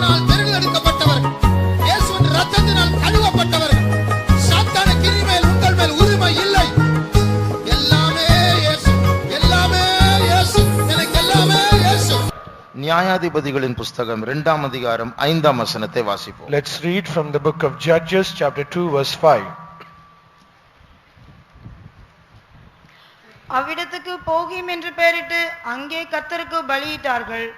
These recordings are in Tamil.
கிறிஸ்துவினால் தெரிந்தெடுக்கப்பட்டவர்கள், இயேசுவின் இரத்தத்தினால் கழுவப்பட்டவர்கள். சாத்தானுக்கு இனிமேல் உங்கள் மேல் உரிமை இல்லை. எல்லாமே இயேசு, எல்லாமே இயேசு, எனக்கு எல்லாமே இயேசு. நியாயாதிபதிகளின் புஸ்தகம் 2ஆம் அதிகாரம் 5ஆம் வசனத்தை வாசிப்போம். Let's read from the book of Judges chapter 2 verse 5. அவ்விடத்துக்கு போகிம் என்று பெயரிட்டு அங்கே கர்த்தருக்கு பலியிட்டார்கள்.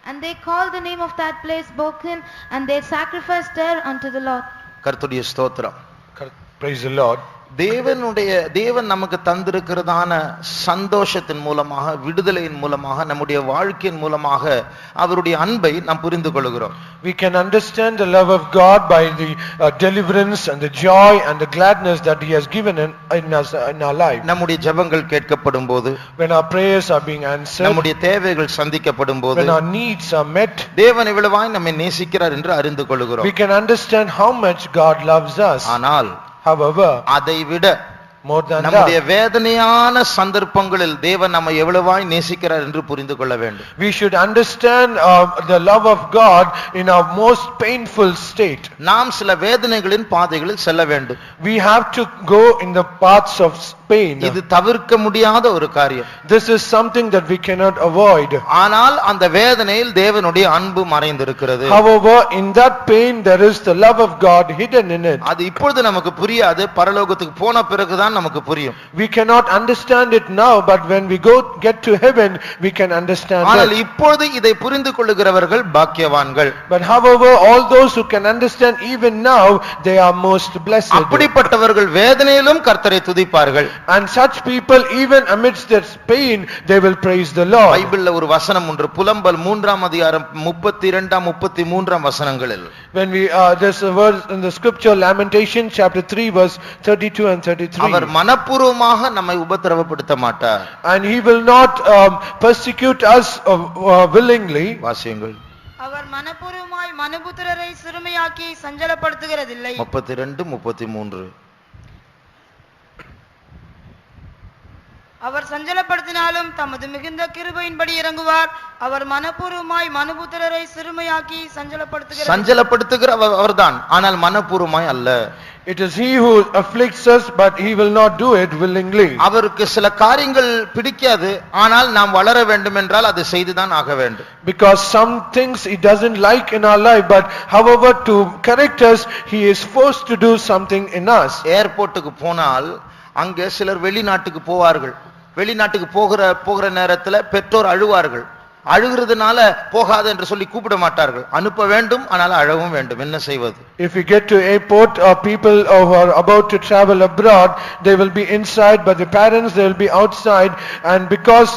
And they called the name of that place Bochim, and they sacrificed there unto the Lord. கர்த்தருடைய ஸ்தோத்திரம். Praise the Lord. தேவன் நமக்கு தந்திருக்கிறதான சந்தோஷத்தின் மூலமாக, விடுதலையின் மூலமாக, நம்முடைய வாழ்க்கையின் மூலமாக அவருடைய அன்பை நாம் புரிந்து கொள்கிறோம். We can understand the love of God by the deliverance and the joy and the gladness that he has given in us in our life. நம்முடைய ஜெபங்கள் கேட்கப்படும் போது, when our prayers are being answered, நம்முடைய தேவைகள் சந்திக்கப்படும் போது, when our needs are met, தேவன் இவ்வளவாய் நம்மை நேசிக்கிறார் என்று அறிந்து கொள்கிறோம். we can understand how much God loves us. ஆனால் however, அதை விட more than நம்முடைய that, வேதனையான சந்தர்ப்பங்களில் தேவன் நம்மை எவ்வளவாய் நேசிக்கிறார் என்று புரிந்து கொள்ள வேண்டும். we should understand the love of God in our most painful state. நாம் சில வேதனைகளின் பாதைகளில் செல்ல வேண்டும். We have to go in the paths of pain. இது தவிர்க்க முடியாத ஒரு காரியம். This is something that we cannot avoid. ஆனால் அந்த வேதனையில் தேவனுடைய அன்பு மறைந்திருக்கிறது. However, in that pain there is the love of God hidden in it. அது இப்பொழுது நமக்கு புரியாது, பரலோகத்துக்கு போன பிறகுதான் நமக்கு புரியும். We cannot understand it now, but when we get to heaven we can understand ஆனால் it. இப்பொழுது இதை புரிந்து கொள்ளுகிறவர்கள் பாக்கியவான்கள். But however, all those who can understand even now, they are most blessed. அப்படிப்பட்டவர்கள் வேதனையிலும் கர்த்தரை துதிப்பார்கள். And such people, even amidst their pain, they will praise the Lord. பைபிள்ல ஒரு வசனம் ஒன்று, புலம்பல் 3ஆம் அதிகாரம் 32ஆம் 33ஆம் வசனங்களில், When we there's a verse in the scripture, Lamentation chapter 3 verse 32 and 33. அவர் மனப்பூர்வமாக நம்மை உபத்திரவப்படுத்த மாட்டார். And he will not persecute us willingly. வாசியுங்கள். அவர் மனப்பூர்வமாய் மனுபுத்திரரை சிறுமையாக்கி சஞ்சலப்படுத்துகிறதில்லை. 32 33. அவர் சஞ்சலப்படுத்தினாலும் தமது மிகுந்த கிருபையின்படி இறங்குவார். அவர் மனப்பூர்வமாய் மனுபுத்திரரை சிறுமையாக்கி சஞ்சலப்படுத்துகிற அவர்தான், ஆனால் மனப்பூர்வமாய் அல்ல. It is he who afflicts us, but he will not do it willingly. அவருக்கு சில காரியங்கள் பிடிக்காது, ஆனால் நாம் வளர வேண்டும் என்றால் அதை செய்துதான் ஆக வேண்டும். Because some things he doesn't like in our life, but however to correct us, he is forced to do something in us. ஏர்போர்ட்டுக்கு போனால் அங்கே சிலர் வெளிநாட்டுக்கு போவார்கள். வெளிநாட்டுக்கு போகிற நேரத்துல பெற்றோர் அழுவார்கள். அழுகிறதுனால போகாத என்று சொல்லி கூப்பிட மாட்டார்கள். அனுப்ப வேண்டும், ஆனால் அழவும் வேண்டும். என்ன செய்வது? If we get to airport, people who are about to travel abroad, they will be inside, but the parents, they will be outside. And because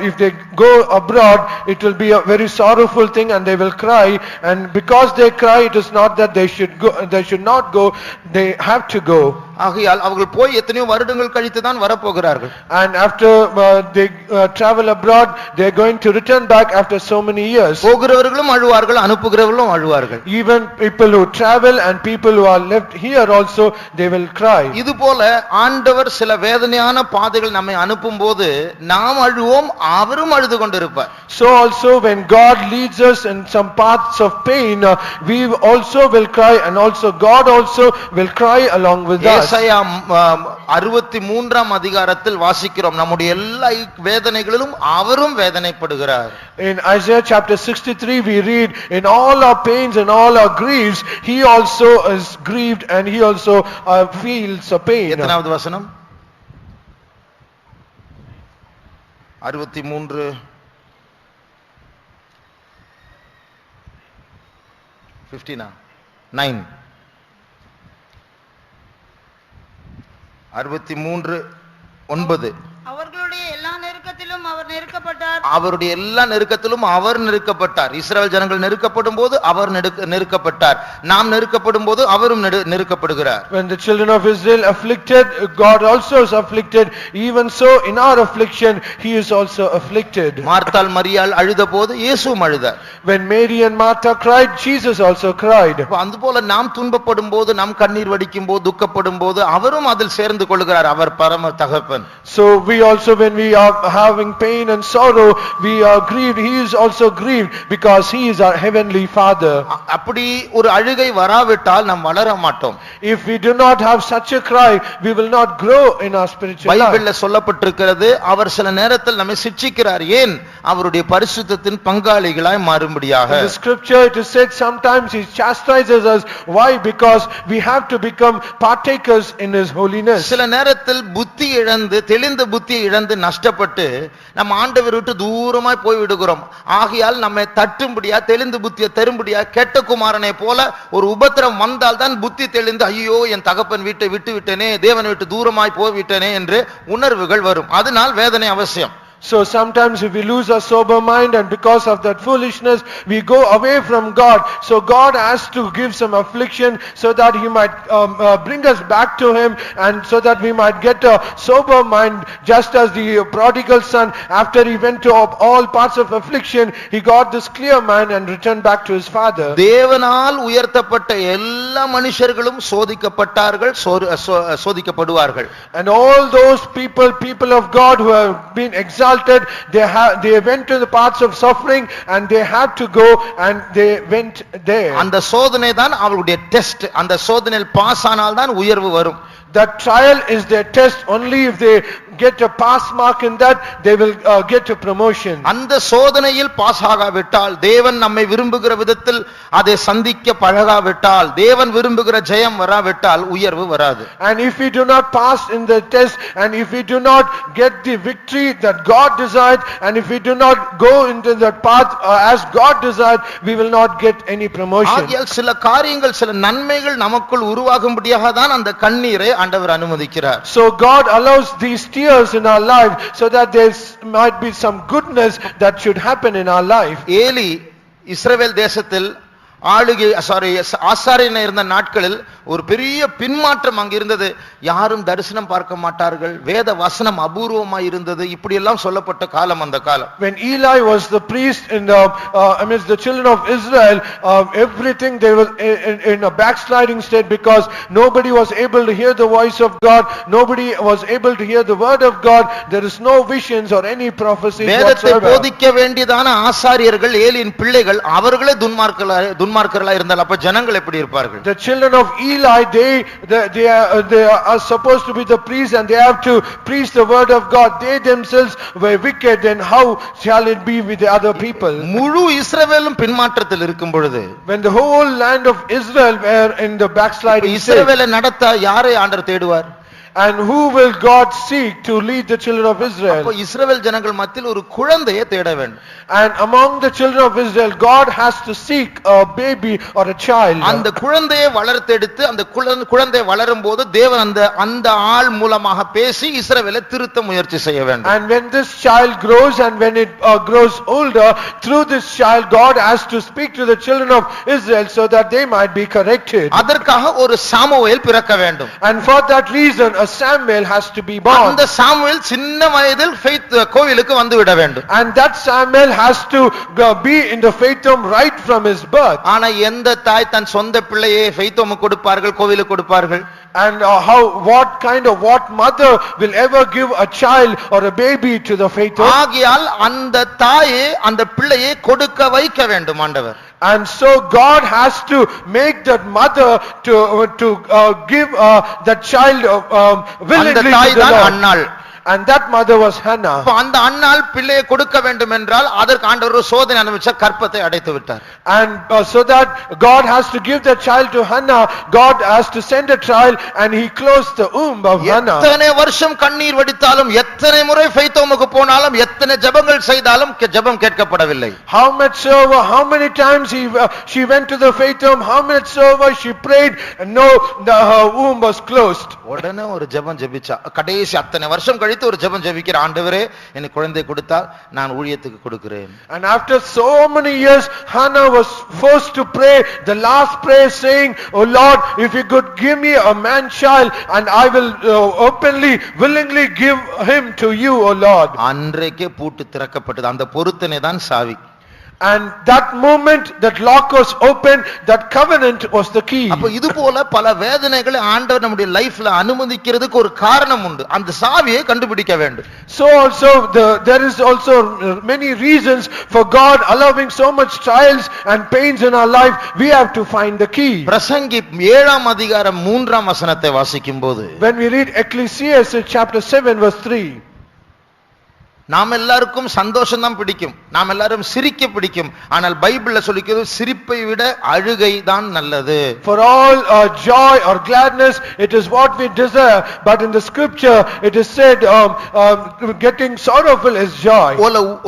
if they go abroad, it will be a very sorrowful thing, and they will cry. And because they cry, it is not that they should not go, they have to go. ஆகையால் அவர்கள் போய் எத்தனையோ வருடங்கள் கழித்து தான் வரப்போகிறார்கள். And after they travel abroad, they are going to return back after so many years. போகிறவர்களும் அழுவார்கள், அனுப்புகிறவர்களும் அழுவார்கள். Even people who travel and people who are left here also, they will cry. இதுபோல ஆண்டவர் சில வேதனையான பாதைகள் நம்மை அனுப்பும்போது நாம் அழுவோம், அவரும் அழுது கொண்டிருப்பார். So also when God leads us in some paths of pain, we also will cry, and also God also will cry along with us. ஏசாயா 63ஆம் அதிகாரத்தில் வாசிக்கிறோம், நம்முடைய எல்லா வேதனைகளிலும் அவரும் வேதனைப்படுகிறார். In Isaiah chapter 63 we read, in all our pains and all our griefs, he also is grieved, and he also feels a pain. எத்தனாவது வசனம்? 63 15 9 63 9. அவர்களுடைய எல்லா நெருக்கத்திலும் அவர் நெருக்கப்பட்டார். அவருடைய எல்லா நெருக்கத்திலும் அவர் நெருக்கப்பட்டார். இஸ்ரவேல் ஜனங்கள் நெருக்கப்படும் போது அவர் நெருக்கப்பட்டார். நாம் நெருக்கப்படும் போது அவரும் நெருக்கப்படுகிறார். When the children of Israel afflicted, God also is afflicted. Even so in our affliction he is also afflicted. மார்த்தாள் மரியாள் அழுதபோது இயேசுவும் அழுதார். When Mary and Martha cried, Jesus also cried. அதுபோல நாம் துன்பப்படும் போது, நாம் கண்ணீர் வடிக்கும் போது, துக்கப்படும் போது அவரும் அதில் சேர்ந்து கொள்கிறார். அவர் பரம தகப்பன். So we also, when we are having pain pain and sorrow, we are grieved, he is also grieved because he is our heavenly Father. அப்படி ஒரு அழுகை வராவிட்டால் நாம் வளர மாட்டோம். If we do not have such a cry, we will not grow in our spiritual life. பைபிள்ல சொல்லப்பட்டிருக்கிறது, அவர் சில நேரத்தில் நம்மை சிட்சிக்கிறார். ஏன்? அவருடைய பரிசுத்தத்தின் பங்காளிகளாய் மாறும்படியாக. In the scripture it is said sometimes he chastises us. Why? Because we have to become partakers in his holiness. சில நேரத்தில் புத்தி இழந்து, தெளிந்த புத்தியை இழந்து நஷ்டப்பட்டு நம்ம ஆண்டவரை விட்டு தூரமாய் போய் விடுகிறோம். ஆகையால் நம்மை தட்டும்படியா, தெளிந்த புத்தியை தரும்படியா, கெட்ட குமாரனை போல ஒரு உபத்திரம் வந்தால் தான் புத்தி தெளிந்து, ஐயோ என் தகப்பன் வீட்டை விட்டு விட்டேனே, தேவனை விட்டு தூரமாய் போய் விட்டேனே என்று உணர்வுகள் வரும். அதனால் வேதனை அவசியம். So sometimes if we lose our sober mind and because of that foolishness we go away from God, so God has to give some affliction so that he might bring us back to him, and so that we might get a sober mind, just as the prodigal son, after he went to all parts of affliction, he got this clear mind and returned back to his father. தேவனால் உயர்த்தப்பட்ட எல்லா மனுஷர்களும் சோதிக்கப்பட்டார்கள், சோதிக்கப்படுவார்கள். And all those people of God who have been exalted, they went to the paths of suffering and they had to go and they went there. அந்த சோதனை தான் அவருடைய டெஸ்ட். அந்த சோதனையில் பாஸ் ஆனால் தான் உயர்வு வரும். That trial is their test. Only if they get a pass mark in that, they will get a promotion. அந்த சோதனையில் பாஸ் ஆகாவிட்டால், தேவன் நம்மை விரும்புகிற விதத்தில் அதை சந்திக்க பழகாவிட்டால், தேவன் விரும்புகிற ஜெயம் வராவிட்டால் உயர்வு வராது. And if we do not pass in the test, and if we do not get the victory that God desired, and if we do not go into that path as God desired, we will not get any promotion. ஆகையால் சில காரியங்கள், சில நன்மைகள் நமக்குள் உருவாகும்படியாக தான் அந்த கண்ணீரை ஆண்டவர் அனுமதிக்கிறார். So God allows these tears in our life so that there might be some goodness that should happen in our life. Eli இஸ்ரவேல் தேசத்தில் ஆசாரியனா இருந்த நாட்களில் ஒரு பெரிய பின்மாற்றம் அங்க இருந்தது. யாரும் தரிசனம் பார்க்க மாட்டார்கள், வேத வசனம் அபூர்வமாய் இருந்தது, இப்படி எல்லாம் சொல்லப்பட்ட காலம் அந்த காலம். When Eli was the priest in the amidst the children of Israel, everything they were in a backsliding state because nobody was able to hear the voice of God, nobody was able to hear the word of God, there is no visions or any prophecies வேதத்தை whatsoever. போதிக்க வேண்டியதான ஆசாரியர்கள், ஏலியின் பிள்ளைகள், அவர்களே துன்மார்க்கர்களாய் இருந்தால் அப்ப ஜனங்கள் எப்படி இருப்பார்கள்? The children of Eli, they are supposed to be the priests and they have to preach the word of God. They themselves were wicked, and how shall it be with the other people? முழு இஸ்ரவேலும் பின்மாற்றத்தில் இருக்கும் பொழுது, When the whole land of Israel were in the backsliding state, இஸ்ரவேலை நடத்த யாரை ஆண்டவர் தேடுவார்? and who will God seek to lead the children of Israel? அப்ப இஸ்ரவேல் ஜனங்கள் மத்தியில் ஒரு குழந்தையை தேட வேண்டும். And among the children of Israel, God has to seek a baby or a child. அந்த குழந்தையை வளர்த்தெடுத்து, அந்த குழந்தை வளரும் போது தேவன் அந்த ஆள் மூலமாக பேசி இஸ்ரவேலை திருத்த முயற்சி செய்ய வேண்டும். And when this child grows, and when it grows older, through this child God has to speak to the children of Israel so that they might be corrected. அதற்காக ஒரு சாமுவேல் பிறக்க வேண்டும். And for that reason a Samuel has to be born. அந்த சாமுவேல் சின்ன வயதில் ஃபெய்த் கோவிலுக்கு வந்து விட வேண்டும். And that Samuel has to be in the faith home right from his birth. ஆனா எந்த தாய் தன் சொந்த பிள்ளையை ஃபெய்த் ஹோம் கொடுப்பார்கள், கோவிலுக்கு கொடுப்பார்கள்? And what mother will ever give a child or a baby to the faith home? ஆகையால் அந்த தாயே அந்த பிள்ளையை கொடுக்க வைக்க வேண்டும் ஆண்டவர். And so God has to make that mother to give that child willingly அந்த to தாய் the தான் Lord. Annal. And that mother was Hannah. அந்த அன்னாள் பிள்ளையை கொடுக்க வேண்டும் என்றால் அதற்கு ஆண்டவர் ஒரு சோதனை அனுபவிச்ச கற்பத்தை அடைத்து விட்டார். And so that God has to give the child to Hannah, God has to send a trial, and he closed the womb of Hannah. எத்தனை வருஷம் கண்ணீர் வடித்தாலும், எத்தனை முறை ஃபெய்த் ஹோமுக்கு போனாலும், எத்தனை ஜெபங்கள் செய்தாலும் ஜெபம் கேட்கப்படவில்லை. How many times she went to the faith home, how much soever she prayed, and her womb was closed. உடனே ஒரு ஜெபம் ஜெபிச்சா. கடைசி அத்தனை வருஷம் கழித்து ஒரு ஜெபம் ஜெபிக்கிற, ஆண்டவரே எனக்கு குழந்தை கொடுத்தால் நான் ஊழியத்துக்கு கொடுக்கிறேன். And after so many years Hannah was forced to pray the last prayer saying, "Oh Lord, if you could give me a man child, and I will willingly give him to you, O Lord." அன்றைக்கே பூட்டு திறக்கப்பட்டது. அந்த பொருத்தனை தான் சாவி. And that moment that lock was open, that covenant was the key. அப்ப இது போல பல வேதனைகளை ஆண்டவர் நம்முடைய லைஃப்ல அனுமதிக்கிறதுக்கு ஒரு காரணம் உண்டு. அந்த சாவியை கண்டுபிடிக்க வேண்டும். So also there is also many reasons for God allowing so much trials and pains in our life. We have to find the key. பிரசங்கி 7ஆம் அதிகாரம் 3ஆம் வசனத்தை வாசிக்கும்போது, When we read Ecclesiastes chapter 7 verse 3, நாம் எல்லாருக்கும் சந்தோஷம் தான் பிடிக்கும், நாம் எல்லாரும் சிரிக்க பிடிக்கும். ஆனால் பைபிள்ல சொல்லிக்கிறது சிரிப்பை விட அழுகை தான் நல்லது. For all joy or gladness, it is what we desire. But in the scripture, it is said, getting sorrowful is joy.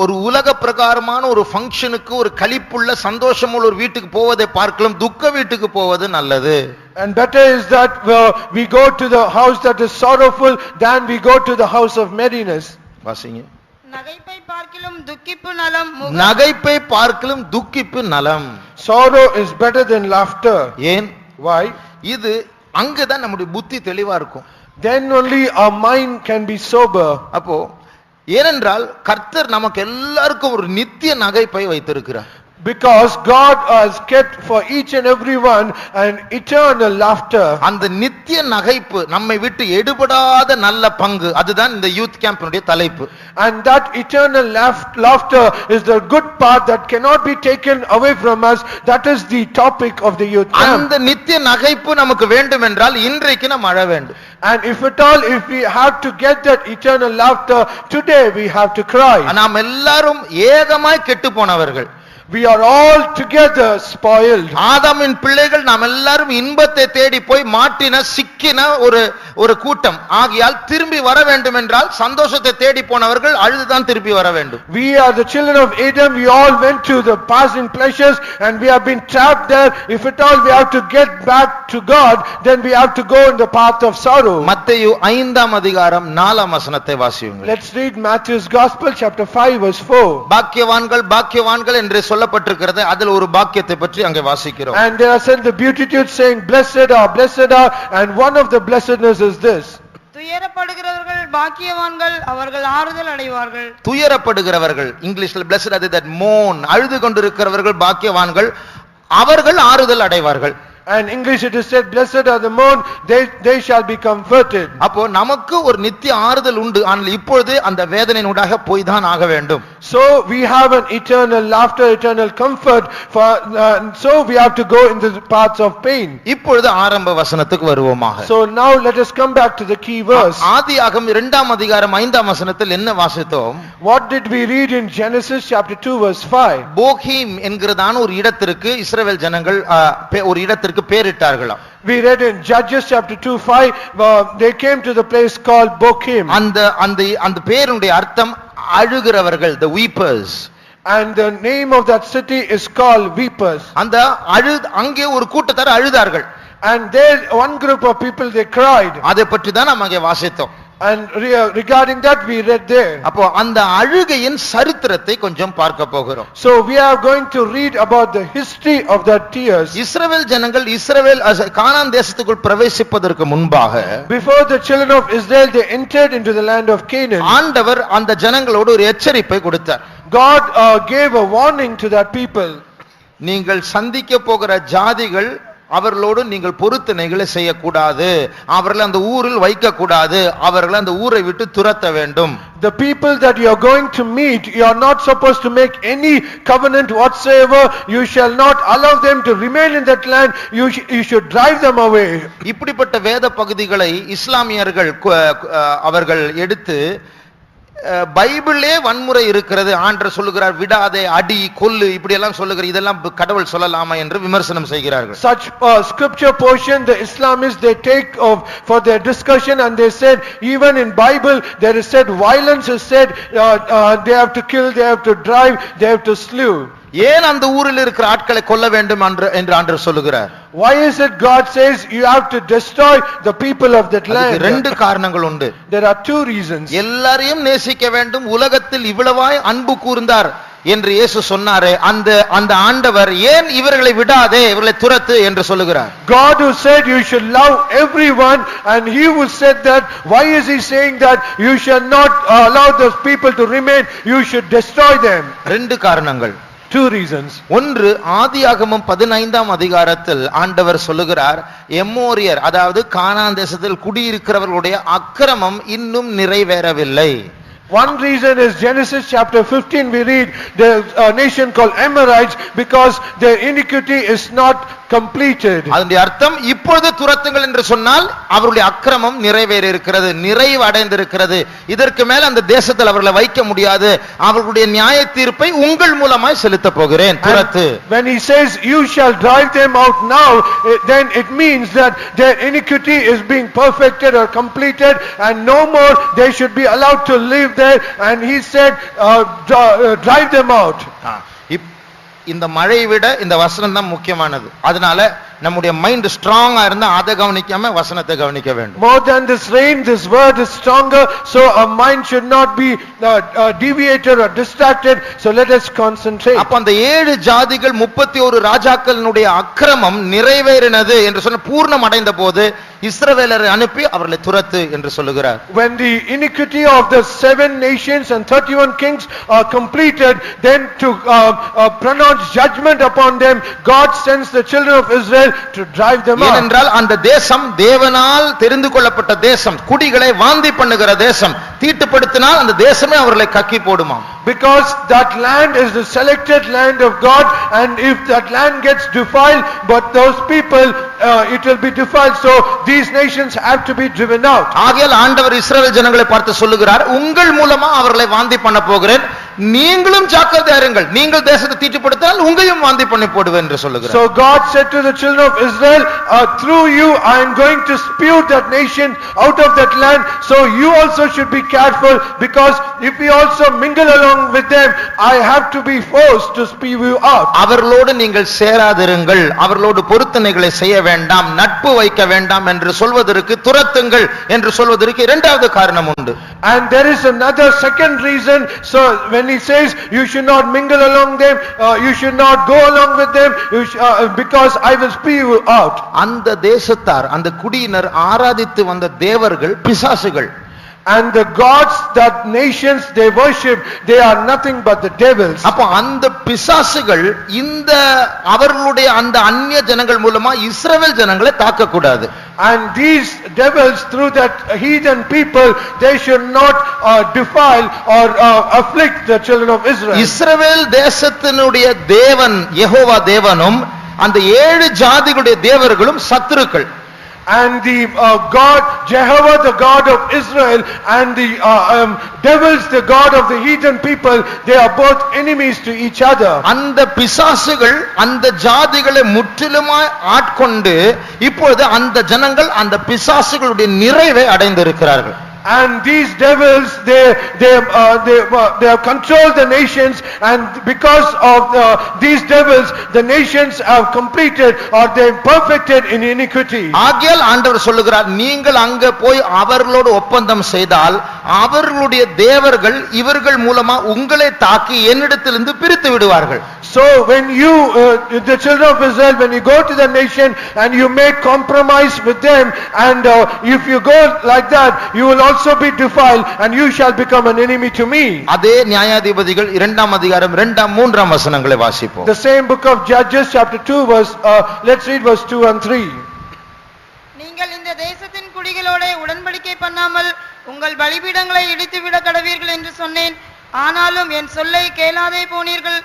ஒரு உலக பிரகாரமான ஒரு ஃபங்க்ஷனுக்கு ஒரு களிப்புள்ள சந்தோஷமுள்ள ஒரு வீட்டுக்கு போவதை பார்க்கலாம் துக்க வீட்டுக்கு போவது நல்லது. And better is that we go to the house that is sorrowful than we go to the house of merriness. வாசிங்க. நகைப்பை பார்க்கிலும் துக்கிப்பு நலம். நகைப்பை பார்க்கிலும் துக்கிப்பு நலம். Sorrow is better than laughter. ஏன்? Why? இது அங்கதான் நம்முடைய புத்தி தெளிவா இருக்கும். Then only our mind can be sober. அப்போ ஏனென்றால் கர்த்தர் நமக்கு எல்லாருக்கும் ஒரு நித்திய நகைப்பை வைத்திருக்கிறார். Because God has kept for each and every one an eternal laughter. அந்த நித்திய நகைப்பு நம்மை விட்டு எடுபடாத நல்ல பங்கு, அதுதான் இந்த யூத் கேம்பினுடைய தலைப்பு. And that eternal laughter is the good part that cannot be taken away from us. That is the topic of the youth camp. அந்த நித்திய நகைப்பு நமக்கு வேண்டும் என்றால் இன்றைக்கு நாம் அழ வேண்டும். And if at all, if we have to get that eternal laughter, today we have to cry. நாம் எல்லாரும் ஏகமாய் கெட்டு போனவர்கள். We are all together spoiled. ஆதாமின் பிள்ளைகள் நாம் எல்லாரும் இன்பத்தை தேடி போய் மாட்டின சிக்கின ஒரு கூட்டம். ஆகையால் திரும்பி வர வேண்டும் என்றால் சந்தோஷத்தை தேடி போனவர்கள் அழுதுதான் திருப்பி வர வேண்டும். We are the children of Adam. We all went to the passing pleasures and we have been trapped there. If at all we have to get back to God, then we have to go in the path of sorrow. மத்தேயு 5ஆம் அதிகாரம் 4ஆம் வசனத்தை வாசியுங்கள். Let's read Matthew's Gospel chapter 5 verse 4. பாக்கியவான்கள் பாக்கியவான்கள் என்று சொல்லப்பட்டிருக்கிறது. அதில் ஒரு பாக்கியத்தை பற்றி அங்கே வாசிக்கிறோம். And there are said the beatitudes saying blessed are, and one of the blessedness is this. துயரப்படுகிறவர்கள் பாக்கியவான்கள், அவர்கள் ஆறுதல் அடைவார்கள். துயரப்படுகிறவர்கள், இங்கிலீஷ்ல blessed அது that mourn, அழுது கொண்டிருக்கிறவர்கள் பாக்கியவான்கள், அவர்கள் ஆறுதல் அடைவார்கள். And English it is said blessed are the mourn, they shall be comforted. அப்போ நமக்கு ஒரு நித்திய ஆறுதல் உண்டு. ஆனால் இப்பொழுது அந்த வேதனையினூடாக போய் தான் ஆக வேண்டும். So we have an eternal laughter, eternal comfort, so we have to go in the paths of pain. இப்பொழுது ஆரம்ப வசனத்துக்கு வருவோமாக. So now let us come back to the key verse. ஆதியாகமம் 2ஆம் அதிகாரம் 5ஆம் வசனத்தில் என்ன வாசித்தோம்? What did we read in Genesis chapter 2 verse 5? போகீம் என்கிறதான ஒரு இடத்திற்கு இஸ்ரவேல் ஜனங்கள் ஒரு இடத்திற்கு பேரிட்டார்களாம். We read in Judges chapter 2:5, they came to the place called Bochim. அந்த பேருடைய அர்த்தம் அழுகிறவர்கள், the weepers. And the name of that city is called Weepers. அந்த அங்கே ஒரு கூட்டத்தார் அழுதார்கள். And there one group of people they cried. அதை பற்றி தான் நாம் அங்கே வாசித்தோம். And regarding that we read there. அப்போ அந்த அழுகையின் சரித்திரத்தை கொஞ்சம் பார்க்க போகிறோம். So we are going to read about the history of that tears. இஸ்ரவேல் ஜனங்கள் கானான் தேசத்துக்குள் பிரவேசிப்பதற்கு முன்பாக, before the children of Israel they entered into the land of Canaan, ஆண்டவர் அந்த ஜனங்களோடு ஒரு எச்சரிப்பை கொடுத்தார். God gave a warning to that people. நீங்கள் சந்திக்க போகிற ஜாதிகள், அவர்களோடு நீங்கள் பொருத்தனைகளை செய்யக்கூடாது, அவர்களை அந்த ஊரில் வைக்க கூடாது, அவர்களை அந்த ஊரை விட்டு துரத்த வேண்டும். The people that you are going to meet, you are not supposed to make any covenant whatsoever. You shall not allow them to remain in that land. You should drive them away. இப்படிப்பட்ட வேத பகுதிகளை இஸ்லாமியர்கள் அவர்கள் எடுத்து பைபிளே வன்முறை இருக்கிறது, ஆண்டவர் சொல்லுகிறார் விடாதே, அடி, கொல்லு, இப்படி எல்லாம் சொல்லுகிறார், இதெல்லாம் கடவுள் சொல்லலாமா என்று விமர்சனம் செய்கிறார்கள். Such scripture portion the Islamists they take for their discussion, and they said even in Bible there is said violence is said, they have to kill, they have to drive, they have to slew. ஏன் அந்த ஊரில் இருக்கிற ஆட்களை கொல்ல வேண்டும் என்று ஆண்டவர் சொல்லுகிறார்? Why is it God says you have to destroy the people of that land? ரெண்டு காரணங்கள் உண்டு. There are two reasons. எல்லாரையும் நேசிக்க வேண்டும், உலகத்தில் இவ்வளவாய் அன்பு கூர்ந்தார் என்று இயேசு சொன்னாரே, அந்த ஆண்டவர் ஏன் இவர்களை விடாதே, இவர்களை துரத்து என்று சொல்லுகிறார்? God who said you should love everyone, and he who said that, why is he saying that you shall not allow those people to remain, you should destroy them? ரெண்டு காரணங்கள். Two reasons. ஒன்று, ஆதியாகமம் 15ஆம் அதிகாரத்தில் ஆண்டவர் சொல்லுகிறார், எம்மோரியர் அதாவது கானான் தேசத்தில் குடியிருக்கிறவர்களுடைய அக்கிரமம் இன்னும் நிறைவேறவில்லை. One reason is Genesis chapter 15 we read there's a nation called Amorites because their iniquity is not completed. அதனுடைய அர்த்தம், இப்பொழுது துரத்துங்கள் என்று சொன்னால் அவருடைய அக்கிரமம் நிறைவேறி இருக்கிறது, நிறைவு அடைந்திருக்கிறது. இதற்கு மேல் அந்த தேசத்தில் அவர்களை வைக்க முடியாது. அவர்களுடைய நியாய தீர்ப்பை உங்கள் மூலமாய் செலுத்த போகிறேன். துரத்து. When he says you shall drive them out now, then it means that their iniquity is being perfected or completed and no more they should be allowed to live there, and he said drive them out. இந்த மழை விட இந்த வசனம் தான் முக்கியமானது. அதனால நம்முடைய மைண்ட் ஸ்ட்ராங்கா இருந்தா அதை கவனிக்காம வசனத்தை கவனிக்க வேண்டும். More than this rain, this word is stronger, so our mind should not be deviated or distracted, so let us concentrate. அப்ப அந்த 7 ஜாதிகள் 31 ராஜாக்களினுடைய அக்கிரமம் நிறைவேறினது என்று சொன்ன பூர்ணம் அடைந்த போது இஸ்ரவேலரை அனுப்பி அவர்களை துரத்து என்று சொல்லுகிறார். When the iniquity of the 7 nations and 31 kings are completed, then to pronounce judgment upon them, God sends the children of Israel to drive them out. ஏனென்றால் அந்த தேசம் தேவனால் தெரிந்து கொள்ளப்பட்ட தேசம், குடிகளை வாந்தி பண்ணுகிற தேசம். தீட்டுப்படுத்தினால் அந்த தேசமே அவர்களை கக்கி போடுமாம். Because that land is the selected land of God, and if that land gets defiled, but those people it will be defiled, so these nations have to be driven out. ஆகையால் ஆண்டவர் இஸ்ரவேல் ஜனங்களை பார்த்து சொல்லுகிறார், உங்கள் மூலமா அவர்களை வாந்தி பண்ண போகிறேன், நீங்களும் ஜாக்கிரதையா இருங்கள். நீங்கள் தேசத்தை தீட்டுப்படுத்தினால் உங்களையும் வாந்தி பண்ணி போடுவேன் என்று சொல்லுகிறார். So God said to the children of Israel, through you I am going to spew that nation out of that land, so you also should be careful, because if you also mingle along with them, I have to be forced to spew you out. அவர்களோடு நீங்கள் சேராதிருங்கள், அவர்களோடு பொருத்தனைகளை செய்ய வேண்டாம், நட்பு வைக்க வேண்டாம் என்று சொல்வதற்கு, துரத்துங்கள் என்று சொல்வதற்கு இரண்டாவது காரணம் உண்டு. And there is another second reason. So when he says you should not mingle along them, you should not go along with them, because I will spew you out. அந்த தேசத்தார், அந்த குடியினர் ஆராதித்து வந்த தேவர்கள் பிசாசுகள். And the gods that nations they worship, they are nothing but the devils. அப்ப அந்த பிசாசுகள் இந்த அவர்களுடைய அந்த அந்நிய ஜனங்கள் மூலமா இஸ்ரவேல் ஜனங்களை தாக்க கூடாது. And these devils, through that heathen people, they should not defile or afflict the children of Israel. இஸ்ரவேல் தேசத்தினுடைய தேவன் யெகோவா தேவனும் அந்த 7 ஜாதிகளுடைய தேவர்களும் சத்துருக்கள். And the God Jehovah, the God of Israel, and the devils, the God of the heathen people, they are both enemies to each other. அந்த பிசாசுகள் அந்த ஜாதிகளை முற்றிலுமாய் ஆட்கொண்டு இப்பொழுது அந்த ஜனங்கள் அந்த பிசாசுகளுடைய நிறைவை அடைந்திருக்கிறார்கள். And these devils, they have controlled the nations, and because of these devils, the nations have completed or they perfected in iniquity. ஆகையால் ஆண்டவர் சொல்லுகிறார், நீங்கள் அங்க போய் அவர்களோடு ஒப்பந்தம் செய்தால் அவர்களுடைய தேவர்கள் இவர்கள் மூலமா உங்களை தாக்கி என்னிடத்திலிருந்து பிரித்து விடுவார்கள். So when you, the children of Israel, when you go to the nation and you make compromise with them, and if you go like that, you will also be defiled, and you shall become an enemy to me. அதே நியாயாதிபதிகள் 2ஆம் அதிகாரம் 2, 3 வசனங்களை வாசிப்போம். The same book of Judges chapter 2 verse, let's read verse 2 and 3. நீங்கள் இந்த தேசத்தின் குடிகளோட உடன்படிக்கை பண்ணாமல் உங்கள் பலிபீடங்களை இடித்துவிட கடவீர்கள் என்று சொன்னேன். ஆனாலும் என் சொல்லை கேளாதே போனீர்கள்.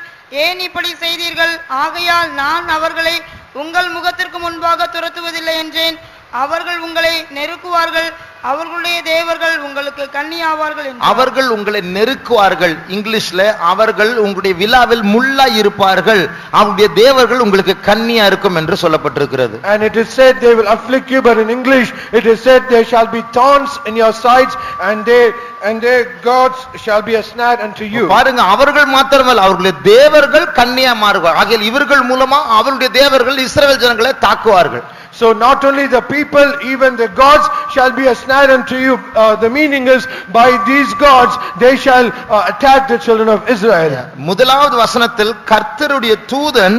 ஏன் இப்படி செய்தீர்கள்? ஆகையால் நான் அவர்களை உங்கள் முகத்திற்கு முன்பாக துரத்துவதில்லை என்றேன். அவர்கள் உங்களை நெருக்குவார்கள், அவர்களுடைய தேவர்கள் உங்களுக்கு கண்ணியாவார்கள். அவர்கள் உங்களை நெருக்குவார்கள். இங்கிலீஷ்ல அவர்கள் உங்களுடைய விழாவில் முள்ளாய் இருப்பார்கள், அவருடைய தேவர்கள் உங்களுக்கு கண்ணியா இருக்கும் என்று சொல்லப்பட்டிருக்கிறது. And it is said they will afflict you, but in English it is said there shall be thorns in your sides, and their gods shall be a snare unto you. பாருங்க, அவர்கள் மாத்திரமல்ல அவர்களுடைய தேவர்கள் கண்ணியா மாறுவார்கள். ஆகையால் இவர்கள் மூலமா அவருடைய தேவர்கள் இஸ்ரவேல் ஜனங்களை தாக்குவார்கள். So not only the people, even the gods shall be a snare unto you. The meaning is by these gods they shall attack the children of Israel. முதலாவது வசனத்தில் கர்த்தருடைய தூதன்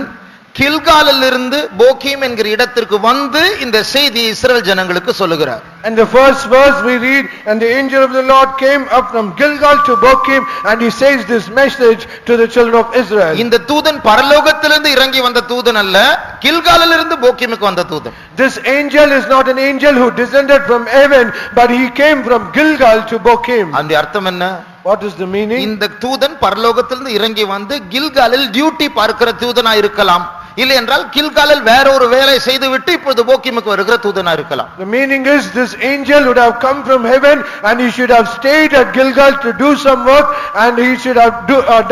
கில்காலில் இருந்து போகீம் என்கிற இடத்திற்கு வந்து இந்த செய்தி இஸ்ரவேல் ஜனங்களுக்கு சொல்லுகிறார். And the first verse we read, and the angel of the Lord came up from Gilgal to Bochim, and he says this message to the children of Israel. இந்த தூதன் பரலோகத்திலிருந்து இறங்கி வந்த தூதன் அல்ல, கில்காலில் இருந்து போகீமுக்கு வந்த தூதன். This angel is not an angel who descended from heaven, but he came from Gilgal to Bochim. அந்த அர்த்தம் என்ன? What is the meaning? இந்த தூதன் பரலோகத்திலிருந்து இறங்கி வந்து கில்காலில் டியூட்டி பார்க்கிற தூதனா இருக்கலாம், இல்லை என்றால் கில்காலில் வேற ஒரு வேலை செய்துவிட்டு இப்பொழுது போகீமுக்கு வருகிற தூதனா இருக்கலாம். The meaning is this angel would have come from heaven and he should have stayed at Gilgal to do some work, and he should have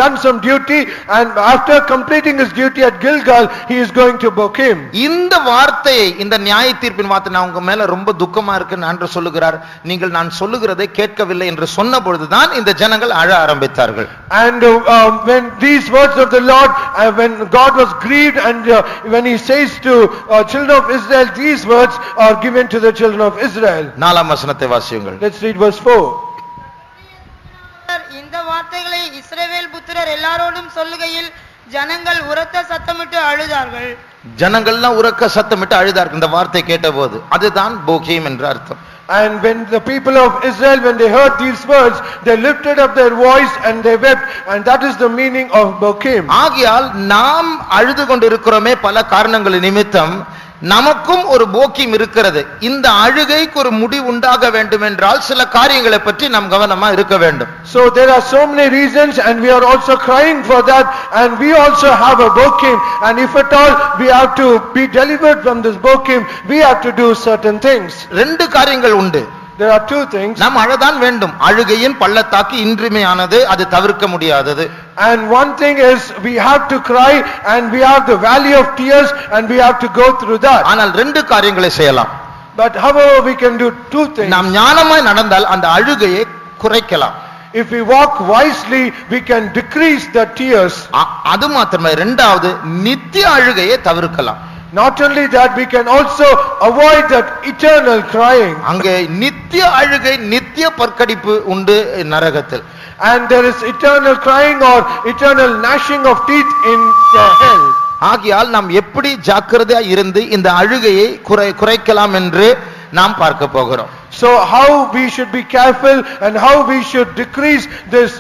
done some duty, and after completing his duty at Gilgal he is going to Bochim. இந்த வார்த்தையை, இந்த நியாய தீர்ப்பின் வார்த்தை நான் உங்க மேல ரொம்ப துக்கமா இருக்கு என்று சொல்லுகிறார். நீங்கள் நான் சொல்லுகிறதை கேட்கவில்லை என்று சொன்ன பொழுதுதான் இந்த ஜனங்கள் அழ ஆரம்பித்தார்கள். And when these words of the Lord, when God was grieved, and when he says to children of Israel, these words are given to the children of Israel. 4ஆம் வசனத்தை வாசியுங்கள். Let's read verse 4. இந்த வார்த்தைகளை இஸ்ரவேல் புத்திரர் எல்லாரோடும் சொல்லுகையில் ஜனங்கள் உரத்த சத்தமிட்டு அழுதார்கள். ஜனங்கள்லாம் உரக்க சத்தமிட்டு அழுதார்கள் இந்த வார்த்தை கேட்டபோது. அதுதான் போகீம் என்ற அர்த்தம். And when the people of Israel, when they heard these words, they lifted up their voice and they wept, and that is the meaning of Bochim. ஆகையால் நாம் அழுது கொண்டிருக்கிறோமே பல காரணங்கள் நிமித்தம், நமக்கும் ஒரு போகீம் இருக்கிறது. இந்த அழுகைக்கு ஒரு முடிவு உண்டாக வேண்டும் என்றால் சில காரியங்களை பற்றி நாம் கவனமா இருக்க வேண்டும். So there are so many reasons, and we are also crying for that, and we also have a Bochim, and if at all we have to be delivered from this Bochim, we have to do certain things. ரெண்டு காரியங்கள் உண்டு. There are two things. நாம் அழதான் வேண்டும். அழுகையின் பள்ளத்தாக்கு இன்றியமையானது, அது தவிர்க்க முடியாதது. And one thing is we have to cry, and we have the valley of tears, and we have to go through that. ஆனால் ரெண்டு காரியங்களை செய்யலாம். But however we can do two things. நாம் ஞானமாய் நடந்தால் அந்த அழுகையை குறைக்கலாம். If we walk wisely, we can decrease the tears. அது மாத்திரமே, இரண்டாவது நித்திய அழுகையை தவிர்க்கலாம். Not only that, we can also avoid that eternal crying. அங்கே நித்திய அழுகை, நித்திய பற்கடிப்பு உண்டு நரகத்தில். And there is eternal crying or eternal gnashing of teeth in hell. ஆகையால் நாம் எப்படி ஜாக்கிரதையா இருந்து இந்த அழுகையை குறைக்கலாம் என்று நாம் பார்க்க போகிறோம். So how we should be careful and how we should decrease this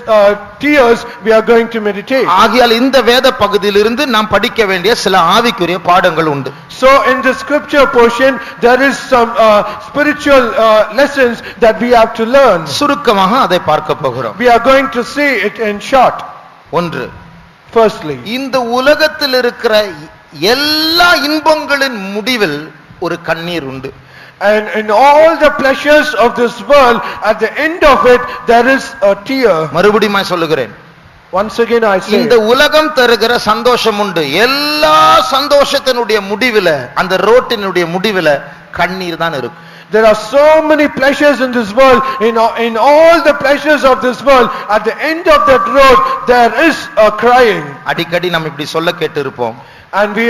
tears, we are going to meditate. ஆகையால் இந்த வேத பகுதியிலிருந்து நாம் படிக்க வேண்டிய சில ஆவிக்குரிய பாடங்கள் உண்டு. So in the scripture portion there is some spiritual lessons that we have to learn. சுருக்கமாக அதை பார்க்க போகிறோம். We are going to see it in short. ஒன்று, Firstly, இந்த உலகத்தில் இருக்கிற எல்லா இன்பங்களின் முடிவில் ஒரு கண்ணீர் உண்டு. and in all the pleasures of this world, at the end of it there is a tear. மறுபடியும் சொல்லுகிறேன், Once again I say, இந்த உலகம் தருகிற சந்தோஷம் உண்டு. எல்லா சந்தோஷத்தினுடைய முடிவில, அந்த ரோட்டினுடைய முடிவில கண்ணீர் தான் இருக்கும். there are so many pleasures in this world. In all the pleasures of this world, at the end of that road there is a crying. அடிக்கடி நாம் இப்படி சொல்ல கேட்டு இருப்போம். And we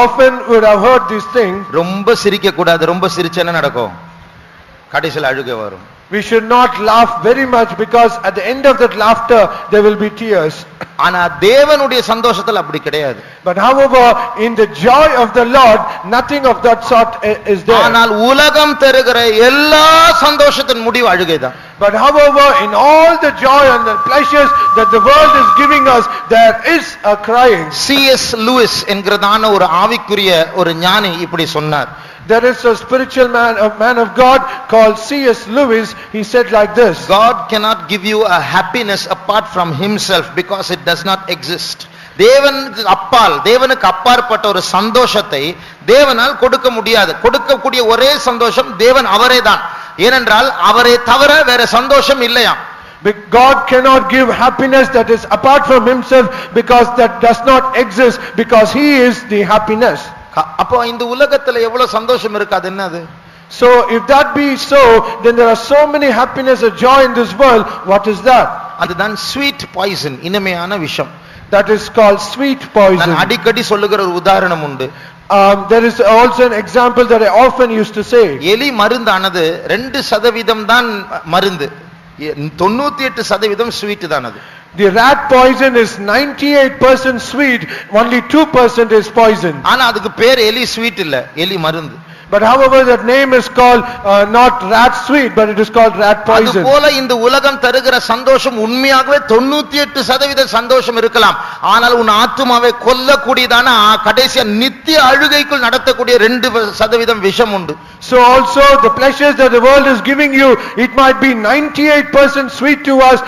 often would have heard this thing. ரொம்ப சிரிக்க கூடாது, ரொம்ப சிரிச்சா என்ன நடக்கும்? கடைசியில் அழுகை வரும். We should not laugh very much, because at the end of that laughter there will be tears. ஆனா தேவனுடைய சந்தோஷத்துல அப்படி கிடையாது. But however, in the joy of the Lord, nothing of that sort is there. ஆனால் உலகம் தருகிற எல்லா சந்தோஷத்தின் முடிவு அழுகைதான். But however, in all the joy and the pleasures that the world is giving us, there is a crying. C.S. Lewis என்கிறதான ஒரு ஆவிக்குரிய ஒரு ஞானி இப்படி சொன்னார். There is a spiritual man, a man of God called C.S. Lewis. He said like this: God cannot give you a happiness apart from himself because it does not exist. தேவனுக்கு அப்பாற்பட்ட ஒரு சந்தோஷத்தை தேவனால் கொடுக்க முடியாது. கொடுக்கக்கூடிய ஒரே சந்தோஷம் தேவன் அவரே தான். ஏனென்றால் அவரை தவிர வேற சந்தோஷம் இல்லையா. God cannot give happiness that is apart from himself, because that does not exist, because he is the happiness. அப்போ இந்த உலகத்துல எவ்வளவு சந்தோஷம் இருக்காது என்னது? So if that be so, then there are so many happiness and joy in this world. What is that? அதுதான் ஸ்வீட் பாய்சன், இனிமையான விஷம். That is called sweet poison. நான் அடிக்கடி சொல்லுகிற ஒரு உதாரணம் உண்டு. There is also an example that I often used to say. எலி மருந்தானது 2% தான் மருந்து, 98% ஸ்வீட் தான் அது. The rat poison is 98% sweet, only 2% is poison. ஆனா அதுக்கு பேர் எலி ஸ்வீட் இல்ல, எலி மருந்து. But however that name is called not rat sweet, but it is called rat poison. அதுபோல இந்த உலகம் தருகிற சந்தோஷம் உண்மையாகவே 98% சந்தோஷம் இருக்கலாம். ஆனால் உன் ஆத்துமாவை கொல்லக்கூடியதான கடைசியா நித்திய அழுகைக்குள் நடத்தக்கூடிய 2% விஷம் உண்டு. So also the pleasures that the world is giving you, it might be 98% sweet to us,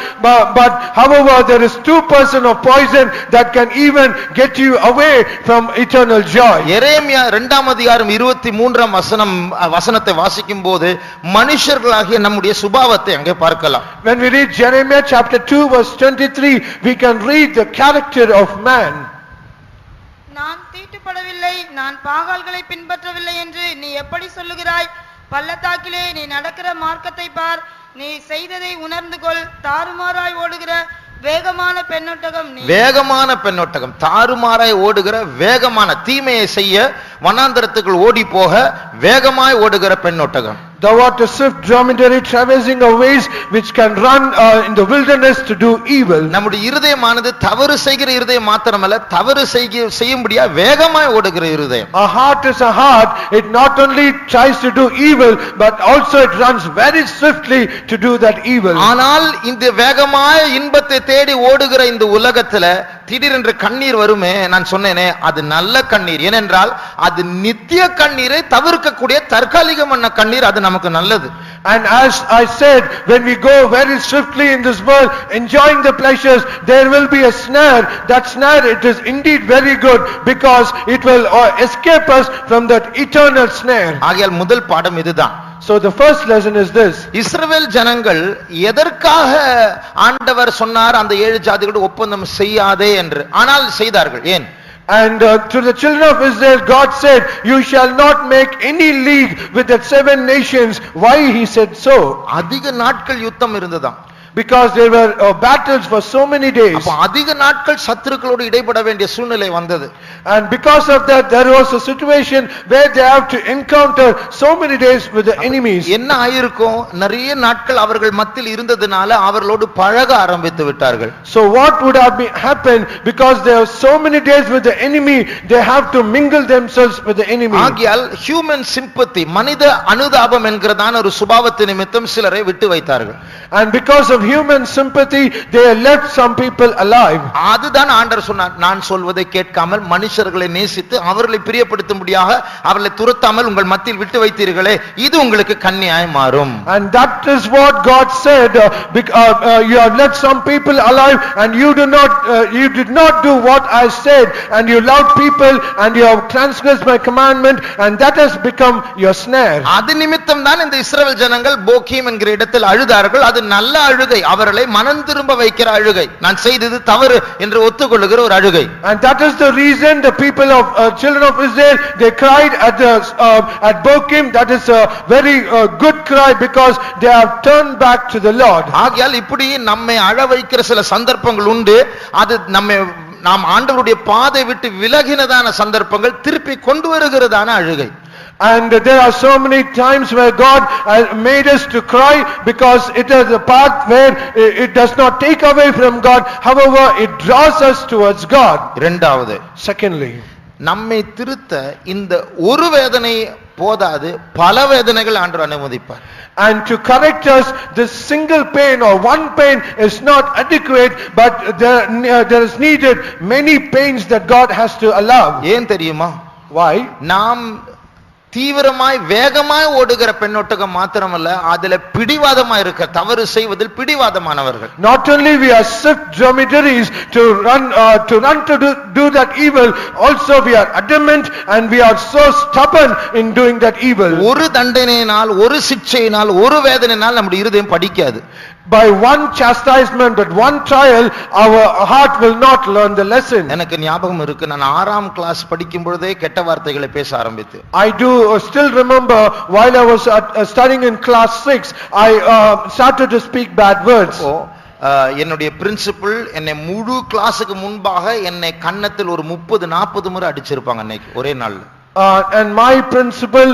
but however there is 2% of poison that can even get you away from eternal joy. எரேமியா 2ஆம் அதிகாரம் 23ஆம் வசனத்தை வாசிக்கும் போது மனுஷர்களாகிய நம்முடைய சுபாவத்தை அங்கே பார்க்கலாம். When we read Jeremiah chapter 2 verse 23, we can read the character of man. நான் தீட்டுப்படவில்லை, நான் பாகால்களை பின்பற்றவில்லை என்று நீ எப்படி சொல்லுகிறாய்? பள்ளத்தாக்கிலே நீ நடக்கிற மார்க்கத்தை பார், நீ செய்ததை உணர்ந்து கொள். தாறுமாறாய் ஓடுகிற வேகமான பெண்ணொட்டகம் நீ. வேகமான பெண்ணொட்டகம், தாறுமாறாய் ஓடுகிற வேகமான, தீமையை செய்ய வனாந்தரத்துக்குள் ஓடி போக வேகமாய் ஓடுகிற பெண்ணொட்டகம். Thou art a swift dromedary traversing a ways which can run in the wilderness to do evil. நம்முடைய இருதயமானது தவறு செய்கிற இருதயம் மாத்திரமல்ல, தவறு செய்யும்படியா வேகமாய் ஓடுகிற இருதயம். A heart is a heart, it not only tries to do evil but also it runs very swiftly to do that evil. ஆனால் இந்த வேகமாய் இன்பத்தை தேடி ஓடுகிற இந்த உலகத்துல திடீரென்று கண்ணீர் வருமே, நான் சொன்னேனே அது நல்ல கண்ணீர். ஏனென்றால் அது நித்திய கண்ணீரை தவிர்க்கக்கூடிய தற்காலிகமான கண்ணீர், அது நமக்கு நல்லது. And as I said, when we go very swiftly in this world enjoying the pleasures, there will be a snare. That snare, it is indeed very good because it will escape us from that eternal snare. ஆகையால் முதல் பாடம் இதுதான். So the first lesson is this. இஸ்ரவேல் ஜனங்கள் எதற்காக ஆண்டவர் சொன்னார் அந்த 7 ஜாதிகளோடு ஒப்பந்தம் செய்யாதே என்று? ஆனால் செய்தார்கள். ஏன்? And to the children of Israel, God said, you shall not make any league with the 7 nations. Why he said so? அதிக நாட்கள் யுத்தம் இருந்ததாம். Because there were battles for so many days. அப்ப அதிக நாட்கள் சத்துருக்களோடு இடைப்பட வேண்டிய சூழ்நிலை வந்தது. And because of that there was a situation where they have to encounter so many days with the enemies. என்ன ஆயிருக்கும்? நிறைய நாட்கள் அவர்கள் மத்தியில் இருந்ததனால அவர்களோடு பழக ஆரம்பித்து விட்டார்கள். So what would have happened? Because there were so many days with the enemy, they have to mingle themselves with the enemy. ஆகையால் human sympathy, மனித அனுதாபம் என்கிறதான ஒரு சுபாவத்தின் நிமித்தம் சிலரை விட்டு வைத்தார்கள். And because of human sympathy, they left some people alive. அதுதான் ஆண்டவர் சொன்னார், நான் சொல்வதை கேட்காமல் மனுஷர்களை நேசித்து அவர்களை பிரியப்படுத்தும்படியாக அவர்களை துரத்தாமல் உங்கள் மத்தியில் விட்டு வைத்தீர்களே, இது உங்களுக்கு கன்னியாய் மாறும். And that is what God said, you have left some people alive and you did not do what I said, and you loved people and you have transgressed my commandment, and that has become your snare. அது நிமித்தம் தான் இந்த இஸ்ரவேல் ஜனங்கள் போகீம் என்கிற இடத்தில் அழுதார்கள். அது நல்ல அழுகை, அவர்களை மனம் திரும்ப வைக்கிற அழுகை, நான் செய்தது தவறு என்று ஒத்துக்கொள்ளுகிற ஒரு அழுகை. And that is the reason the people of children of Israel, they cried at Bokim. That is a very good cry because they have turned back to the Lord. ஆகையால் இப்படி நம்மை அழ வைக்கிற சில சந்தர்ப்பங்கள் உண்டு. அது நாம் ஆண்டவருடைய பாதை விட்டு விலகினதான சந்தர்ப்பங்கள் திருப்பி கொண்டு வருகிறதான அழுகை. And there are so many times where God has made us to cry because it is a path where it does not take away from God, however it draws us towards God. இரண்டாவது, Secondly, நம்மை திருத்த இந்த ஒரு வேதனை போதாது, பல வேதனைகள் ஆண்டவர் அனுமதிப்பார். and to correct us, this single pain or one pain is not adequate, but there is needed many pains that God has to allow. ஏன் தெரியுமா? Why? நாம் தீவிரமாய் வேகமாய் ஓடுகிற பெண்ணொட்டகம் மாத்திரமல்ல, அதுல பிடிவாதமாய் இருக்க, தவறு செய்வதில் பிடிவாதமானவர்கள். Not only we are swift dromedaries to run to do that evil, also we are adamant and we are so stubborn in doing that evil. ஒரு தண்டனையினால், ஒரு சிக்ஷையினால், ஒரு வேதனையினால் நம்முடைய இருதயம் படிக்காது. By one chastisement, but one trial, our heart will not learn the lesson. எனக்கு ஞாபகம் இருக்கு, நான் 6ஆம் கிளாஸ் படிக்கும் பொழுதே கெட்ட வார்த்தைகளை பேச ஆரம்பித்து. I do still remember while I was studying in class 6, I started to speak bad words. என்னுடைய பிரின்சிபல் என்னை முழு கிளாஸுக்கு முன்பாக என்னை கன்னத்தில் ஒரு 30-40 முறை அடிச்சிருப்பாங்க அன்னைக்கு ஒரே நாள்ல. And my principal,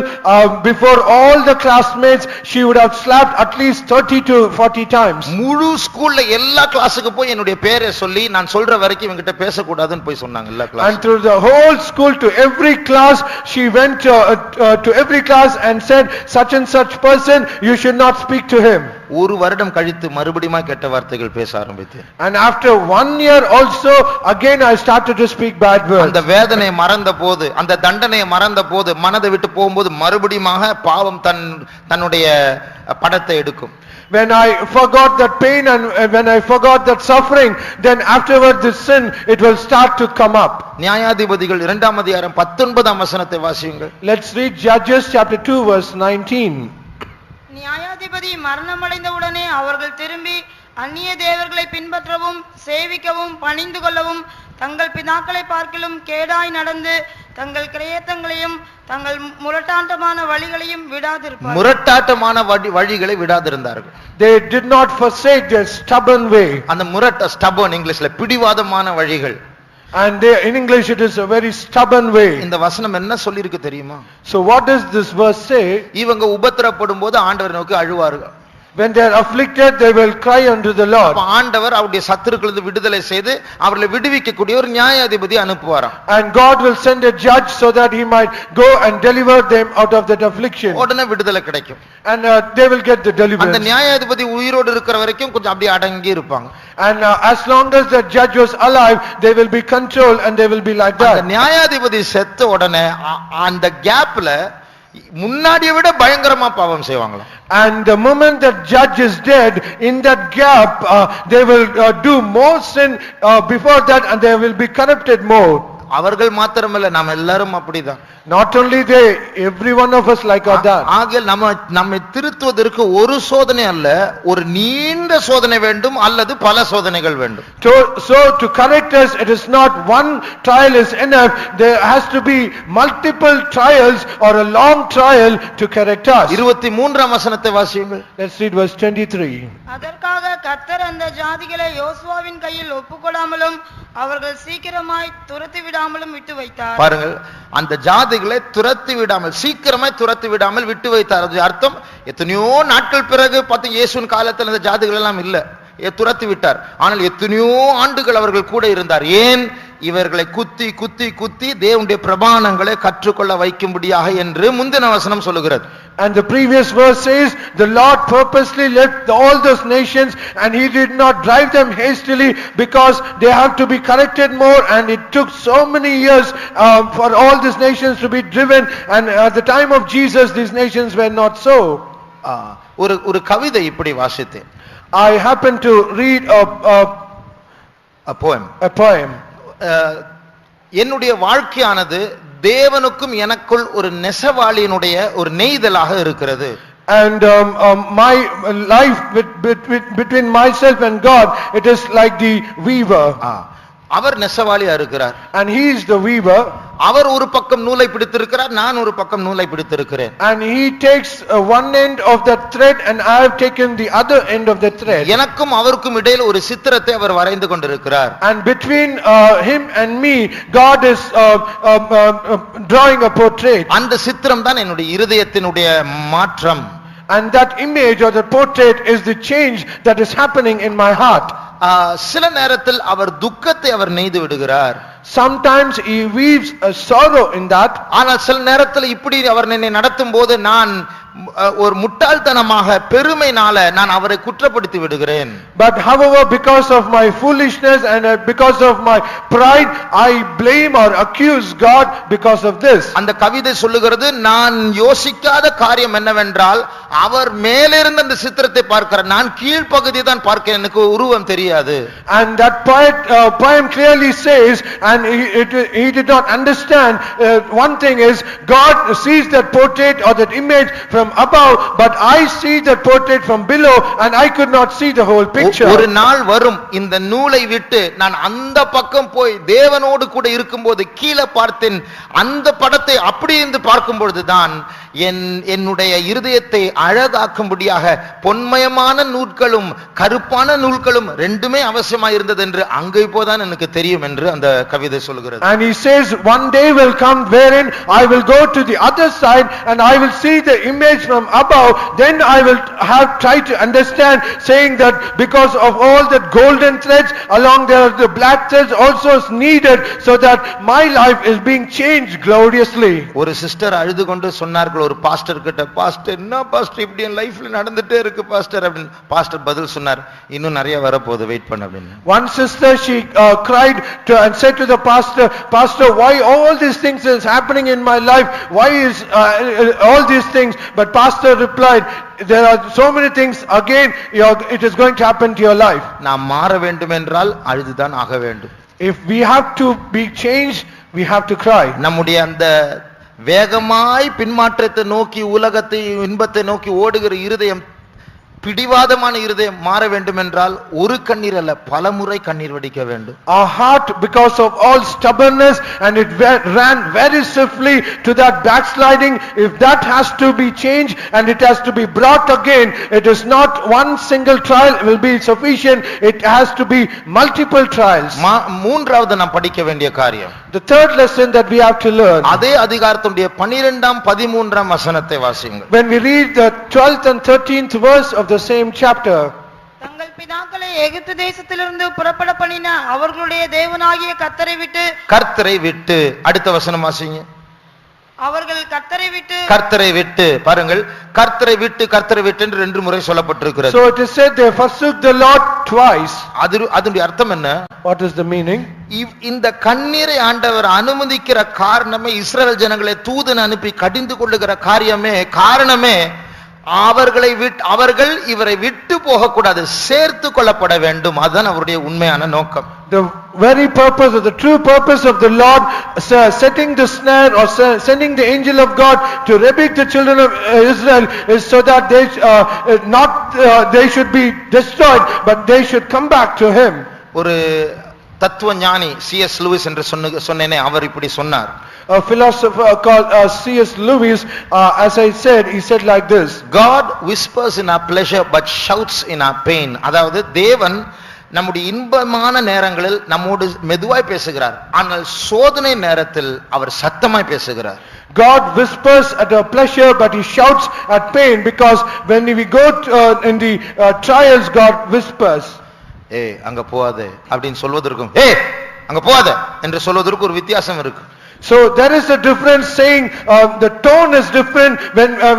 before all the classmates, she would have slapped at least 30 to 40 times. முழு ஸ்கூல்ல எல்லா கிளாஸுக்கு போய் என்னுடைய பேரை சொல்லி நான் சொல்ற வரைக்கும் இவங்கிட்ட பேசக்கூடாதுன்னு போய் சொன்னாங்க எல்லா And class. through the whole school, to every class, she went to every class and said, such and such person, you should not speak to him. ஒரு வருடம் கழித்து மறுபடியும் கெட்ட வார்த்தைகள் பேச ஆரம்பித்தேன். And after 1 year also, again I started to speak bad words. அந்த வேதனை மறந்த போது, அந்த தண்டனையை மறந்த போது, மனதை விட்டு போகும்போது மறுபடியும் பாவம் தன்னுடைய படத்தை எடுக்கும். When I forgot that pain and when I forgot that suffering, then afterward this sin, it will start to come up. நியாயாதிபதிகள் 2ஆம் அதிகாரம் 19ஆம் வசனத்தை வாசியுங்கள். Let's read Judges chapter 2 verse 19. நியாயாதிபதி மரணமடைந்தவுடனே அவர்கள் திரும்பி அந்நிய தேவர்களை பின்பற்றவும் சேவிக்கவும் பணிந்து கொள்ளவும் தங்கள் பிதாக்களை பார்க்கிலும் கேடாய் நடந்து தங்கள் கிரயத்தங்களையும் தங்கள் முரட்டாட்டமான வழிகளையும் விடாதிருப்பார்கள். முரட்டாட்டமான வழிகளை விடாதிருந்தார்கள். They did not forsake their stubborn way. அந்த ஸ்டபர்ன் இங்கிலீஷ்ல பிடிவாதமான வழிகள். And in English it is a very stubborn way. இந்த வசனம் என்ன சொல்லிருக்கு தெரியுமா? So what does this verse say? இவங்க உபத்திரப்படும் போது ஆண்டவரை நோக்கி அழுவார்கள். When they are afflicted, they will cry unto the Lord. ஆண்டவர் அவருடைய சத்துருக்களிலிருந்து விடுதலை செய்து அவர்களை விடுவிக்கக்கூடிய ஒரு நியாயாதிபதி அனுப்புவாராம். And God will send a judge so that he might go and deliver them out of that affliction. உடனே விடுதலை கிடைக்கும். And they will get the அந்த deliverance. நியாயாதிபதி உயிரோடு இருக்கிற வரைக்கும் கொஞ்சம் அப்படியே அடங்கி இருப்பாங்க. And as long as the judge was alive, they will be controlled and they will be like அந்த that. நியாயாதிபதி செத்த உடனே அந்த கேப்ல முன்னாடியை விட பயங்கரமா பாவம் செய்வாங்களாம். And the moment that judge is dead, in that gap, they will do more sin before that, and they will be corrupted more. அவர்கள் மாத்திரமல்ல, நாம் எல்லாரும் அப்படிதான். Not only they, every one of us like that. ஆகையால் நம்மை திருத்துவதற்கு ஒரு சோதனை அல்ல, ஒரு நீண்ட சோதனை வேண்டும் அல்லது பல சோதனைகள் வேண்டும். So to correct us, it is not one trial is enough. There has to be multiple trials or a long trial to correct us. 23ஆம் வசனத்தை வாசியுங்கள். Let's read verse 23. அதற்காக கர்த்தர் அந்த ஜாதிகளை யோசுவாவின் கையில் ஒப்புக்கொடாமலும் அவர்கள் சீக்கிரமாய் துரத்தி விடாமலும் விட்டு வைத்தார். பாருங்கள், அந்த ஜாதிகளை துரத்தி விடாமல், சீக்கிரமாய் துரத்தி விடாமல் விட்டு வைத்தார். அது அர்த்தம், எத்தனையோ நாட்கள் பிறகு பார்த்து இயேசுவின் காலத்தில் அந்த ஜாதிகள் எல்லாம் இல்ல, துரத்தி விட்டார். ஆனால் எத்தனையோ ஆண்டுகள் அவர்கள் கூட இருந்தார். ஏன்? இவர்களை குத்தி குத்தி குத்தி தேவனுடைய பிரமாணங்களை கற்றுக்கொள்ள வைக்கும்படியாக என்று முந்தின வசனம் சொல்லுகிறது. And the previous verse says, the Lord purposely left all those nations and he did not drive them hastily because they have to be corrected more, and it took so many years for all these nations to be driven, and at the time of Jesus these nations were not so. ஒரு கவிதை இப்படி வாசித்தேன். I happened to read a poem. என்னுடைய வாழ்க்கையானது தேவனுக்கும் எனக்குள் ஒரு நெசவாளியினுடைய ஒரு நெய்தலாக இருக்கிறது. And my life between myself and God, it is like the weaver. அவர் நெசவாளியா இருக்கிறார். And he is the weaver. அவர் ஒரு பக்கம் நூலை பிடித்திருக்கிறார், நான் ஒரு பக்கம் நூலை பிடித்திருக்கிறேன். And he takes one end of that thread and I have taken the other end of the thread. எனக்கும் அவருக்கும் இடையில் ஒரு சித்திரத்தை அவர் வரைந்து கொண்டிருக்கிறார். And between him and me, God is drawing a portrait. அந்த சித்திரம் தான் என்னுடைய இருதயத்தினுடைய மாற்றம். And that image or the portrait is the change that is happening in my heart. சில நேரத்தில் அவர் துக்கத்தை அவர் நெய்து விடுகிறார். Sometimes he weaves a sorrow in that. ஆனால் சில நேரத்தில் இப்படி அவர் என்னை நடத்தும் போது நான் ஒரு முட்டாள்தனமாக பெருமைனால நான் அவரை குற்றப்படுத்தி விடுகிறேன். But however, because of my foolishness and because of my pride, I blame or accuse God because of this. அந்த கவிதை சொல்லுகிறது, நான் யோசிக்காத காரியம் என்னவென்றால் அவர் மேலிருந்து அந்த சித்திரத்தை பார்க்கிறார், நான் கீழ்ப்பகுதியை தான் பார்க்கிறேன், எனக்கு உருவம் தெரியாது. And that poem clearly says, and he did not understand, one thing is God sees that portrait or that image from above, but I see that portrait from below and I could not see the whole picture. ஒரு நாள் வரும், இந்த நூலை விட்டு நான் அந்த பக்கம் போய் தேவனோடு கூட இருக்கும்போது கீழே பார்த்தேன், அந்த படத்தை அப்படி இருந்து பார்க்கும் பொழுதுதான் என்னுடைய இருதயத்தை அழகாக்கும்படியாக பொன்மயமான நூல்களும் கருப்பான நூல்களும் ரெண்டுமே அவசியமா இருந்தது என்று அங்கே இப்போதான் எனக்கு தெரியும் என்று அந்த கவிதை சொல்கிறது. And he says one day will come wherein I will go to the other side and I will see the image from above, then I will have tried to understand, saying that because of all the golden threads along there the black threads also is needed so that my life is being changed gloriously. ஒரு சிஸ்டர் அழுது கொண்டு சொன்னார்கள் ஒரு பாஸ்டர் கிட்ட, பாஸ்டர் என்ன பாஸ்டர் இப்படி என் லைஃப்ல நடந்துட்டே இருக்கு பாஸ்டர் அப்படின்னு. பாஸ்டர் பதில் சொன்னார், இன்னும் நிறைய வரப்போகுது, வெயிட் பண்ண அப்படின்னு. One sister she cried and said to the pastor, pastor, why all these things is happening in my life, why is all these things? But pastor replied, there are so many things again it is going to happen to your life. நாம் மாற வேண்டும் என்றால் அழுதுதான் ஆக வேண்டும். If we have to be changed, we have to cry. நம்முடைய அந்த வேகமாய் பின்மாற்றத்தை நோக்கி உலகத்தை இன்பத்தை நோக்கி ஓடுகிற இருதயம், பிடிவாதமான இருதயம் மாற வேண்டும் என்றால் ஒரு கண்ணீர் அல்ல பல முறை கண்ணீர் வடிக்க வேண்டும். Our heart, because of all stubbornness and it ran very swiftly to that backsliding, if that has to be changed and it has to be brought again, it is not one single trial will be sufficient, it has to be multiple trials. மூன்றாவது நாம் படிக்க வேண்டிய காரியம், the third lesson that we have to learn, அதே அதிகாரத்துடைய 12ஆம் 13ஆம் வசனத்தை வாசியுங்கள். when we read the 12th and 13th verse of the same chapter, தங்கள் பிதாக்களை எகிப்து தேசத்திலிருந்து புறப்பட பண்ணின அவர்களுடைய தேவனாகிய கர்த்தரை விட்டு அடுத்த வசனம் வாசிங்க. அவர்கள் கர்த்தரை விட்டு பாருங்கள், கர்த்தரை விட்டு என்று ரெண்டு முறை சொல்லப்பட்டிருக்கிறது. so it is said they forsook the Lord twice. அதனுடைய அர்த்தம் என்ன? What is the meaning? இந்த கண்ணீரை ஆண்டவர் அனுமதிக்கிற காரணமே, இஸ்ரவேல் ஜனங்களை தூதன் அனுப்பி கடிந்து கொள்ளுகிற காரணமே அவர்கள் இவரை விட்டு போக கூடாது, சேர்த்து கொள்ளப்பட வேண்டும். அதுதான் அவருடைய உண்மையான நோக்கம். The very purpose or the true purpose of the Lord setting the snare or sending the angel of God to rebuke the children of Israel is so that they should be destroyed, but they should come back to him. ஒரு தத்துவ ஞானி C.S. லூயிஸ் என்று சொன்னேனே, அவர் இப்படி சொன்னார். A philosopher called C.S. Lewis, as I said, he said like this: God whispers in our pleasure but shouts in our pain. அதாவது தேவன் நம்முடைய இன்பமான நேரங்களில் நம்மோடு மெதுவாய் பேசுகிறார், ஆனால் சோதனை நேரத்தில் அவர் சத்தமாய் பேசுகிறார். God whispers at our pleasure but he shouts at pain, because when we go in the trials, God whispers. அங்க போகாதே அப்படின்னு சொல்வதற்கும் அங்க போகாத என்று சொல்வதற்கு ஒரு வித்தியாசம் இருக்கு. So there is a difference, saying the tone is different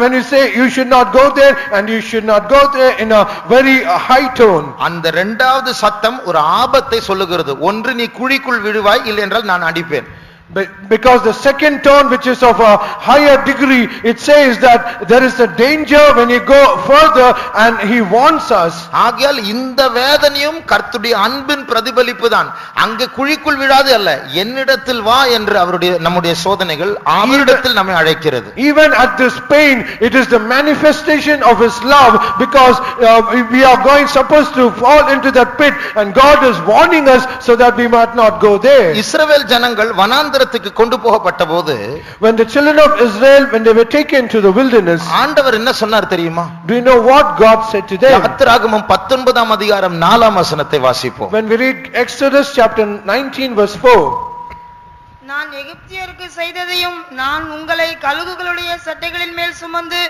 when you say you should not go there and you should not go there in a very high tone. அந்த இரண்டாவது சத்தம் ஒரு ஆபத்தை சொல்லுகிறது. ஒன்று நீ குழிக்குள் விழுவாய், இல்லை என்றால் நான் அடிப்பேன். Because the second tone, which is of a higher degree, it says that there is a danger when you go further, and he warns us. ஆகையால் இந்த வேதனையும் கர்த்தருடைய அன்பின் பிரதிபலிப்பு தான். அங்கே குழிக்குள் விழாது அல்ல, என்னிடத்தில் வா என்று நம்முடைய சோதனைகள் அவரிடத்தில் நம்மை அழைக்கிறது. Even at this pain, it is the manifestation of his love, because we are supposed to fall into that pit, and God is warning us so that we might not go there. இஸ்ரவேல் ஜனங்கள் வனாந்தரத்துக்கு கொண்டு போகப்பட்ட போது, when the children of Israel, when they were taken to the wilderness, ஆண்டவர் என்ன சொன்னார் தெரியுமா? Do you know what God said to them? யாத்திராகமம் 19ஆம் அதிகாரம் 4ஆம் வசனத்தை வாசிப்போம். When we read Exodus chapter 19 verse 4, நான் எகிப்தியருக்கு செய்ததையும் நான் உங்களை கழுகுகளுடைய சட்டைகளின் மேல் சுமந்து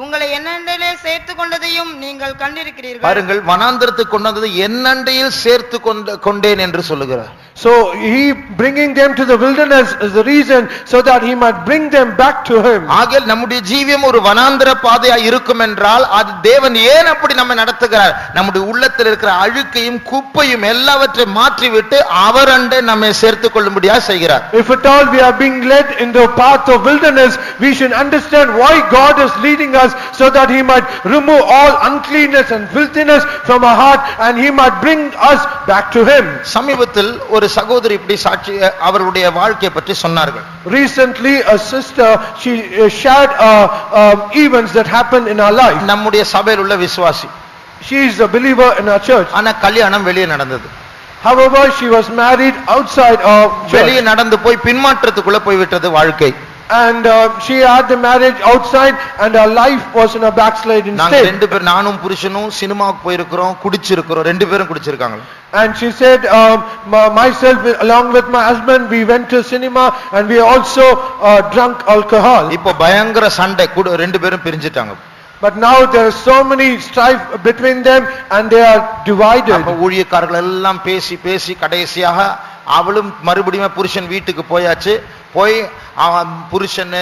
உங்களை என்னண்டையிலே சேர்த்து கொண்டதையும் நீங்கள் கண்டிருக்கிறீர்கள். பாருங்கள், வனாந்தரத்துக்கு கொண்டு வந்ததை என்னண்டையில் சேர்த்து கொண்டேன் என்று சொல்லுகிறார். So he bringing them to the wilderness is the reason so that he might bring them back to him. ஆகையால் நம்முடைய ஜீவியம் ஒரு வனாந்தர பாதையா இருக்கும் என்றால் அது தேவன் ஏன் அப்படி நம்மை நடத்துகிறார்? நம்முடைய உள்ளத்தில் இருக்கிற அழுக்கையும் குப்பையும் எல்லாவற்றையும் மாற்றிவிட்டு அவர் அண்டை நம்மை சேர்த்துக் கொள்ளும்படியா செய்கிறார். If at all we are being led in the path of wilderness, we should understand why God is leading us, so that he might remove all uncleanness and filthiness from our heart, and he might bring us back to him. சமீபத்தில் ஒரு சகோதரி இப்படி சாட்சி அவருடைய வாழ்க்கையை பற்றி சொன்னார்கள். Recently a sister, she shared events that happened in her life. நம்முடைய சபையில் உள்ள விசுவாசி, she is a believer in our church. ஆனா கல்யாணம் வெளியே நடந்தது. However, she was married outside of church. வெளியே நடந்து போய் பின்மாற்றத்துக்குள்ள போய் விட்டது வாழ்க்கை. and she had the marriage outside and her life was in a backsliding நாங்க state. ரெண்டு பேர் நானும் புருஷனும் சினிமாவுக்கு போயிருக்கிறோம், குடிச்சிருக்கிறோம், ரெண்டு பேரும் குடிச்சிருக்காங்க. And she said, myself along with my husband, we went to cinema and we also drunk alcohol. இப்போ பயங்கர சண்டை, ரெண்டு பேரும் பிரிஞ்சிட்டாங்க. But now there is so many strife between them and they are divided. அப்ப ஊழியக்காரர்கள் எல்லாம் பேசி பேசி கடைசியாக அவளும் மறுபடியும் புருஷன் வீட்டுக்கு போயாச்சு. போய் அவன் புருஷன்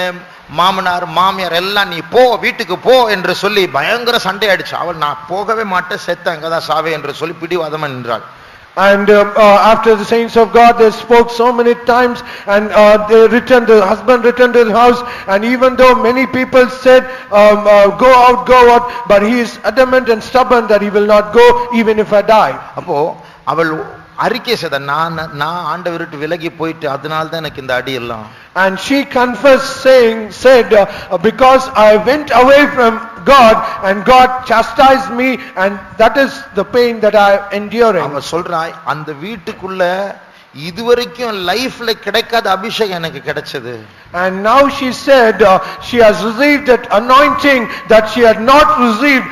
மாமனார் மாமியார் எல்லாம் நீ போ வீட்டுக்கு போ என்று சொல்லி பயங்கர சண்டை அடிச்சு. அவள் நான் போகவே மாட்டேன், செத்த அங்கதான் சாவே என்று சொல்லி பிடிவாதமா நின்றாள். And after the saints of God, they spoke so many times and they returned, the husband returned to the house, and even though many people said go out, but he is adamant and stubborn that he will not go even if I die. அப்போ அவள் அறிக்கை செய்த, நான் ஆண்டவரை விட்டு விலகி போயிட்டு அதனால தான் எனக்கு இந்த அடி எல்லாம். And she confessed said because I went away from God and God chastised me and that is the pain that I am enduring. அவ சொல்றாய், அந்த வீட்டுக்குள்ள இதுவரைக்கும் லைஃப்ல கிடைக்காத அபிஷேகம் எனக்கு கிடைச்சது. And now she said she has received that anointing that she had not received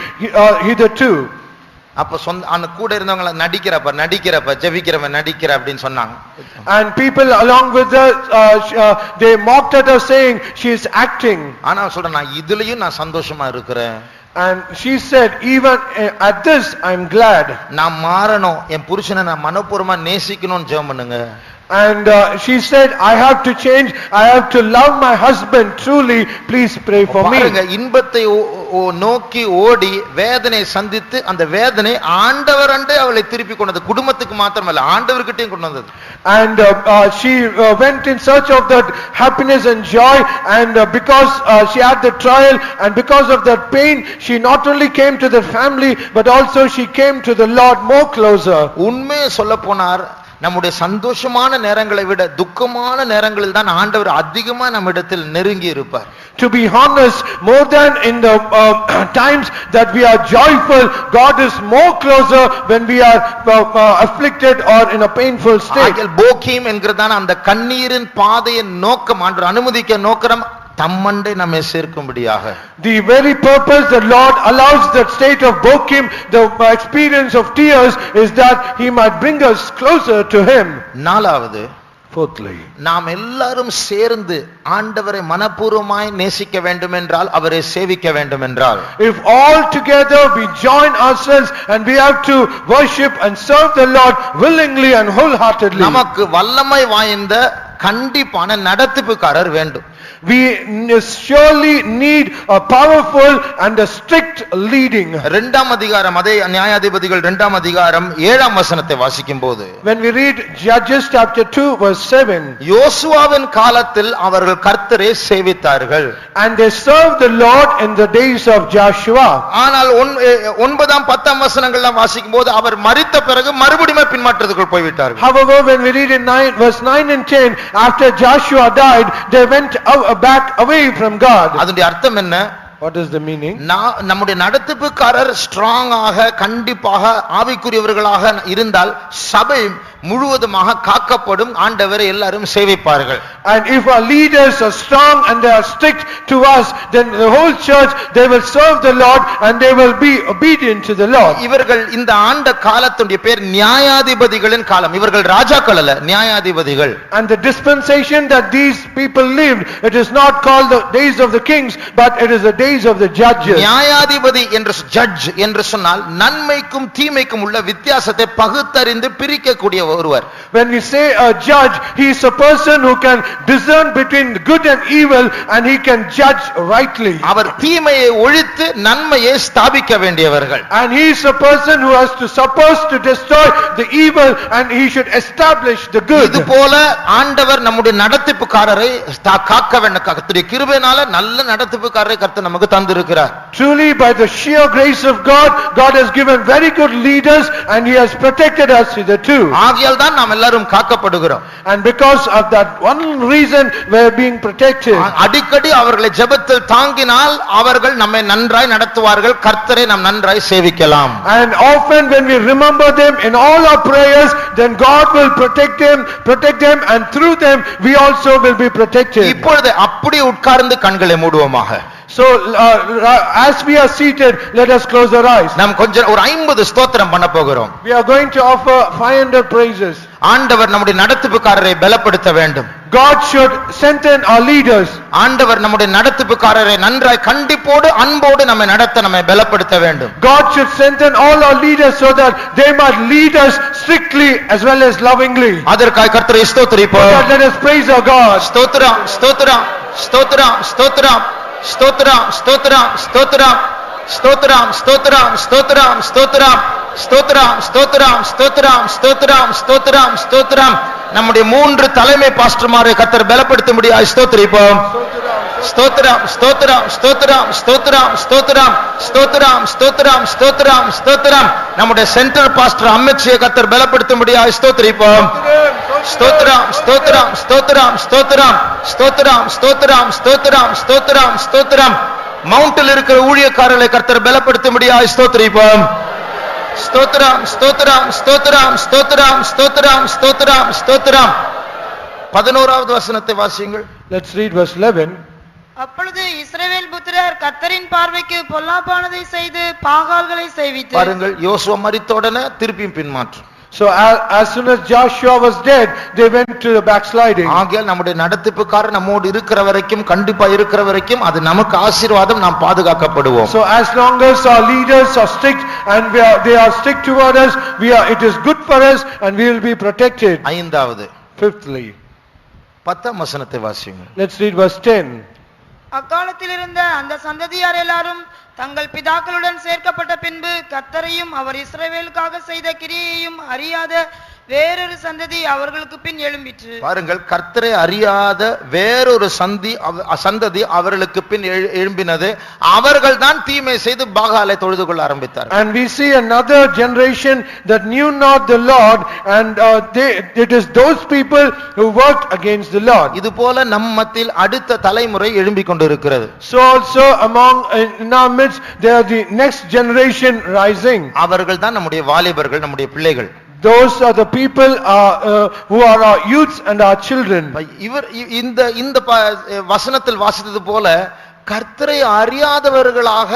hitherto. அப்ப அந்த கூட இருந்தவங்க நடிக்கிறப்ப ஜெபிக்கிறவன் நடிக்கிற அப்படின்னு சொன்னாங்க. And people along with her they mocked at her saying she is acting. ஆனா சொல்றேன், நான் இதுலயும் நான் சந்தோஷமா இருக்கிறேன். And she said even at this I am glad. நான் மாறணும், என் புருஷனை நான் மனப்பூர்வமா நேசிக்கணும்னு ஜெபம் பண்ணுங்க. And she said I have to change, I have to love my husband truly, please pray for me. பாருங்க, இன்பத்தை நோக்கி ஓடி வேதனை சந்தித்து அந்த வேதனை ஆண்டவர் அண்டை அவளை திருப்பி கொண்டது. குடும்பத்துக்கு மாத்திரமல்ல, ஆண்டவர்கிட்டயும் கொண்டு வந்தது. And she went in search of that happiness and joy, and because she had the trial and because of that pain, she not only came to the family but also she came to the Lord more closer. உண்மையை சொல்ல போனார், நம்முடைய சந்தோஷமான நேரங்களை விட துக்கமான நேரங்களில் தான் ஆண்டவர் அதிகமா நம்மிடத்தில் நெருங்கி இருப்பார். To be honest, more than in the times that we are joyful, God is more closer when we are afflicted or in a painful state. போகீம் என்கிறதான அந்த கண்ணீரின் பாதையின் நோக்கம் ஆண்டவர் அனுமதிக்க நோக்கம் தம்மண்டை நம்மை சேர்க்கும்படியாக. The very purpose the Lord allows that state of Bochim, the experience of tears, is that he might bring us closer to him. நாலாவது, fourthly, நாம் எல்லாரும் சேர்ந்து ஆண்டவரை மனப்பூர்வமாய் நேசிக்க வேண்டும் என்றால், அவரை சேவிக்க வேண்டும் என்றால், if all together we join ourselves and we have to worship and serve the Lord willingly and wholeheartedly, நமக்கு வல்லமை வாய்ந்த கண்டிப்பான நடத்திப்புக்காரர் வேண்டும். we surely need a powerful and a strict leading. இரண்டாம் அதிகாரம், அதே நியாயாதிபதிகள் இரண்டாம் அதிகாரம் 7ஆம் வசனத்தை வாசிக்கும் போது, when we read Judges chapter 2 verse 7, யோசுவாவின் காலத்தில் அவர்கள் கர்த்தரை சேவித்தார்கள். and they served the Lord in the days of Joshua. ஆனால் 9ஆம் 10ஆம் வசனங்கள்லாம் வாசிக்கும் போது அவர் மரித்த பிறகு மறுபடியும் பின்மாற்றத்துக்குள் போய்விட்டார்கள். However, when we read in verse 9 and 10, after Joshua died, they went back away from God. அதனுடைய அர்த்தம் என்ன? What is the meaning? நம்முடைய நடத்திப்புக்காரர் ஸ்ட்ராங்காக கண்டிப்பாக ஆவிக்குரியவர்களாக இருந்தால் சபை முழுவதுமாக காக்கப்படும், ஆண்டவரை எல்லாரும் சேவிப்பார்கள். And if our leaders are strong and they are strict to us, then the whole church, they will serve the Lord and they will be obedient to the Lord. இவர்கள் இந்த ஆண்ட காலத்துடைய பேர் நியாயாதிபதிகளின் காலம். இவர்கள் ராஜாக்கள் அல்ல, நியாயாதிபதிகள். And the dispensation that these people lived, it is not called the days of the kings, but it is the days of the judges. நியாயாதிபதி என்று ஜட்ஜ் என்று சொன்னால் நன்மைக்கும் தீமைக்கும் உள்ள வித்தியாசத்தை பகுத்தறிந்து பிரிக்கக்கூடிய ஒருவர். When we say a judge, he is a person who can discern between good and evil and he can judge rightly. அவர் தீமையை ஒழித்து நன்மையை ஸ்தாபிக்க வேண்டியவர்கள். And he is a person who has to supposed to destroy the evil and he should establish the good. இது போல ஆண்டவர் நம்முடைய நடத்திப்புக்காரரை காக்க வேண்டும். கர்த்தருடைய கிருபையினால நல்ல நடத்திப்புக்காரரை கர்த்தர் நமக்கு தந்திருக்கிறார். Truly by the sheer grace of God, God has given very good leaders and He has protected us hitherto. ஆகையால் தான் நாம் எல்லாரும் காக்கப்படுகிறோம். And because of that one reason we are being protected. அடிக்கடி அவர்களை ஜெபத்தில் தாங்கினால் அவர்கள் நம்மை நன்றாய் நடத்துவார்கள். கர்த்தரை நாம் நன்றாய் சேவிக்கலாம். And often when we remember them in all our prayers, then God will protect them and through them we also will be protected. இப்பொழுது அப்படி உட்கார்ந்து கண்களை மூடுவோமாக. So as we are seated, let us close our eyes. நாம் கொஞ்சம் ஒரு 50 ஸ்தோத்திரம் பண்ண போகிறோம். We are going to offer 500 praises. ஆண்டவர் நம்முடைய நடத்துப்புக்காரரை பலப்படுத்த வேண்டும். God should strengthen our leaders. ஆண்டவர் நம்முடைய நடத்துப்புக்காரரை நன்றாய் கண்டிப்போடு அன்போடு நம்மை நடத்த நம்மை பலப்படுத்த வேண்டும். God should strengthen all our leaders so that they might lead us strictly as well as lovingly. அதற்காக கர்த்தரை ஸ்தோத்திரிப்போம். Let us praise our God. ஸ்தோத்திரம் ஸ்தோத்திரம் ஸ்தோத்திரம் ஸ்தோத்திரம் ஸ்தோத்திரம் ஸ்தோத்திரம் ஸ்தோத்திரம் ஸ்தோத்திரம் ஸ்தோத்திரம் ஸ்தோத்திரம் ஸ்தோத்திரம் ஸ்தோத்திரம் ஸ்தோத்திரம் ஸ்தோத்திரம் ஸ்தோத்திரம் ஸ்தோத்திரம் ஸ்தோத்திரம். நம்முடைய 3 தலைமை பாஸ்டர்மாரை கர்த்தர் பலப்படுத்தும்படியாய் ஸ்தோத்திரிப்போம். ஸ்தோத்திரம் ஸ்தோத்திரம் ஸ்தோத்திரம் ஸ்தோத்திரம் ஸ்தோத்திரம் ஸ்தோத்திரம் ஸ்தோத்திரம் ஸ்தோத்திரம் ஸ்தோத்திரம். நம்முடைய சென்ட்ரல் பாஸ்டர் அம்மிச்சியை கர்த்தர் பலப்படுத்தும்படியாய் ஸ்தோத்திரிப்போம். ஸ்தோத்திரம் ஸ்தோத்திரம் ஸ்தோத்திரம் ஸ்தோத்திரம் ஸ்தோத்திரம் ஸ்தோத்திரம் ஸ்தோத்திரம் ஸ்தோத்திரம் ஸ்தோத்திரம். மவுண்டில் இருக்கிற ஊழியக்காரர்களை கர்த்தர் பலப்படுத்தும்படியாய் ஸ்தோத்திரிப்போம். ஸ்தோத்திரம் ஸ்தோத்திரம் ஸ்தோத்திரம் ஸ்தோத்திரம் ஸ்தோத்திரம் ஸ்தோத்திரம் ஸ்தோத்திரம். 11வது வசனத்தை வாசியுங்கள். Let's read verse 11. அப்பொழுது இஸ்ரவேல் புத்திரர் கர்த்தரின் பார்வைக்கு பொல்லாப்பானதை செய்து பாகால்களை செய்வித்து. பாருங்கள், யோசுவா மரித்த உடனே திருப்பியும் பின்மாற்றம். So as soon as Joshua was dead, they went to the backsliding. ஆகையால் நம்முடைய நடத்திப்புக்காரர் நம்மோடு இருக்கிற வரைக்கும், கண்டிப்பா இருக்கிற வரைக்கும் அது நமக்கு ஆசீர்வாதம், நாம் பாதுகாக்கப்படுவோம். So as long as our leaders are strict and they are strict toward us, it is good for us and we will be protected. 5வது. Fifthly, 10ஆம் வசனத்தை வாசியுங்கள். let's read verse 10. அக்காலத்தில் இருந்த அந்த சந்ததியார் எல்லாரும் தங்கள் பிதாக்களுடன் சேர்க்கப்பட்ட பின்பு கர்த்தரையும் அவர் இஸ்ரவேலுக்காக செய்த கிரியையும் அறியாத வேறொரு சந்ததி அவர்களுக்கு பின் எழும்பிற்று. பாருங்கள், கர்த்தரை அறியாத வேறொரு சந்ததி அவர்களுக்கு பின் எழும்பினது. அவர்கள் தான் தீமை செய்து பாகாலை தொழுது கொள்ள ஆரம்பித்தார். And we see another generation that knew not the Lord, and it is those people who worked against the Lord. இது போல நம் மத்தியில் அடுத்த தலைமுறை எழும்பிக் கொண்டிருக்கிறது. So also in our midst there are the next generation rising. அவர்கள் தான் நம்முடைய வாலிபர்கள், நம்முடைய பிள்ளைகள். Those are the people who are our youths and our children. இந்த வசனத்தில் வாசித்தது போல கர்த்தரை அறியாதவர்களாக,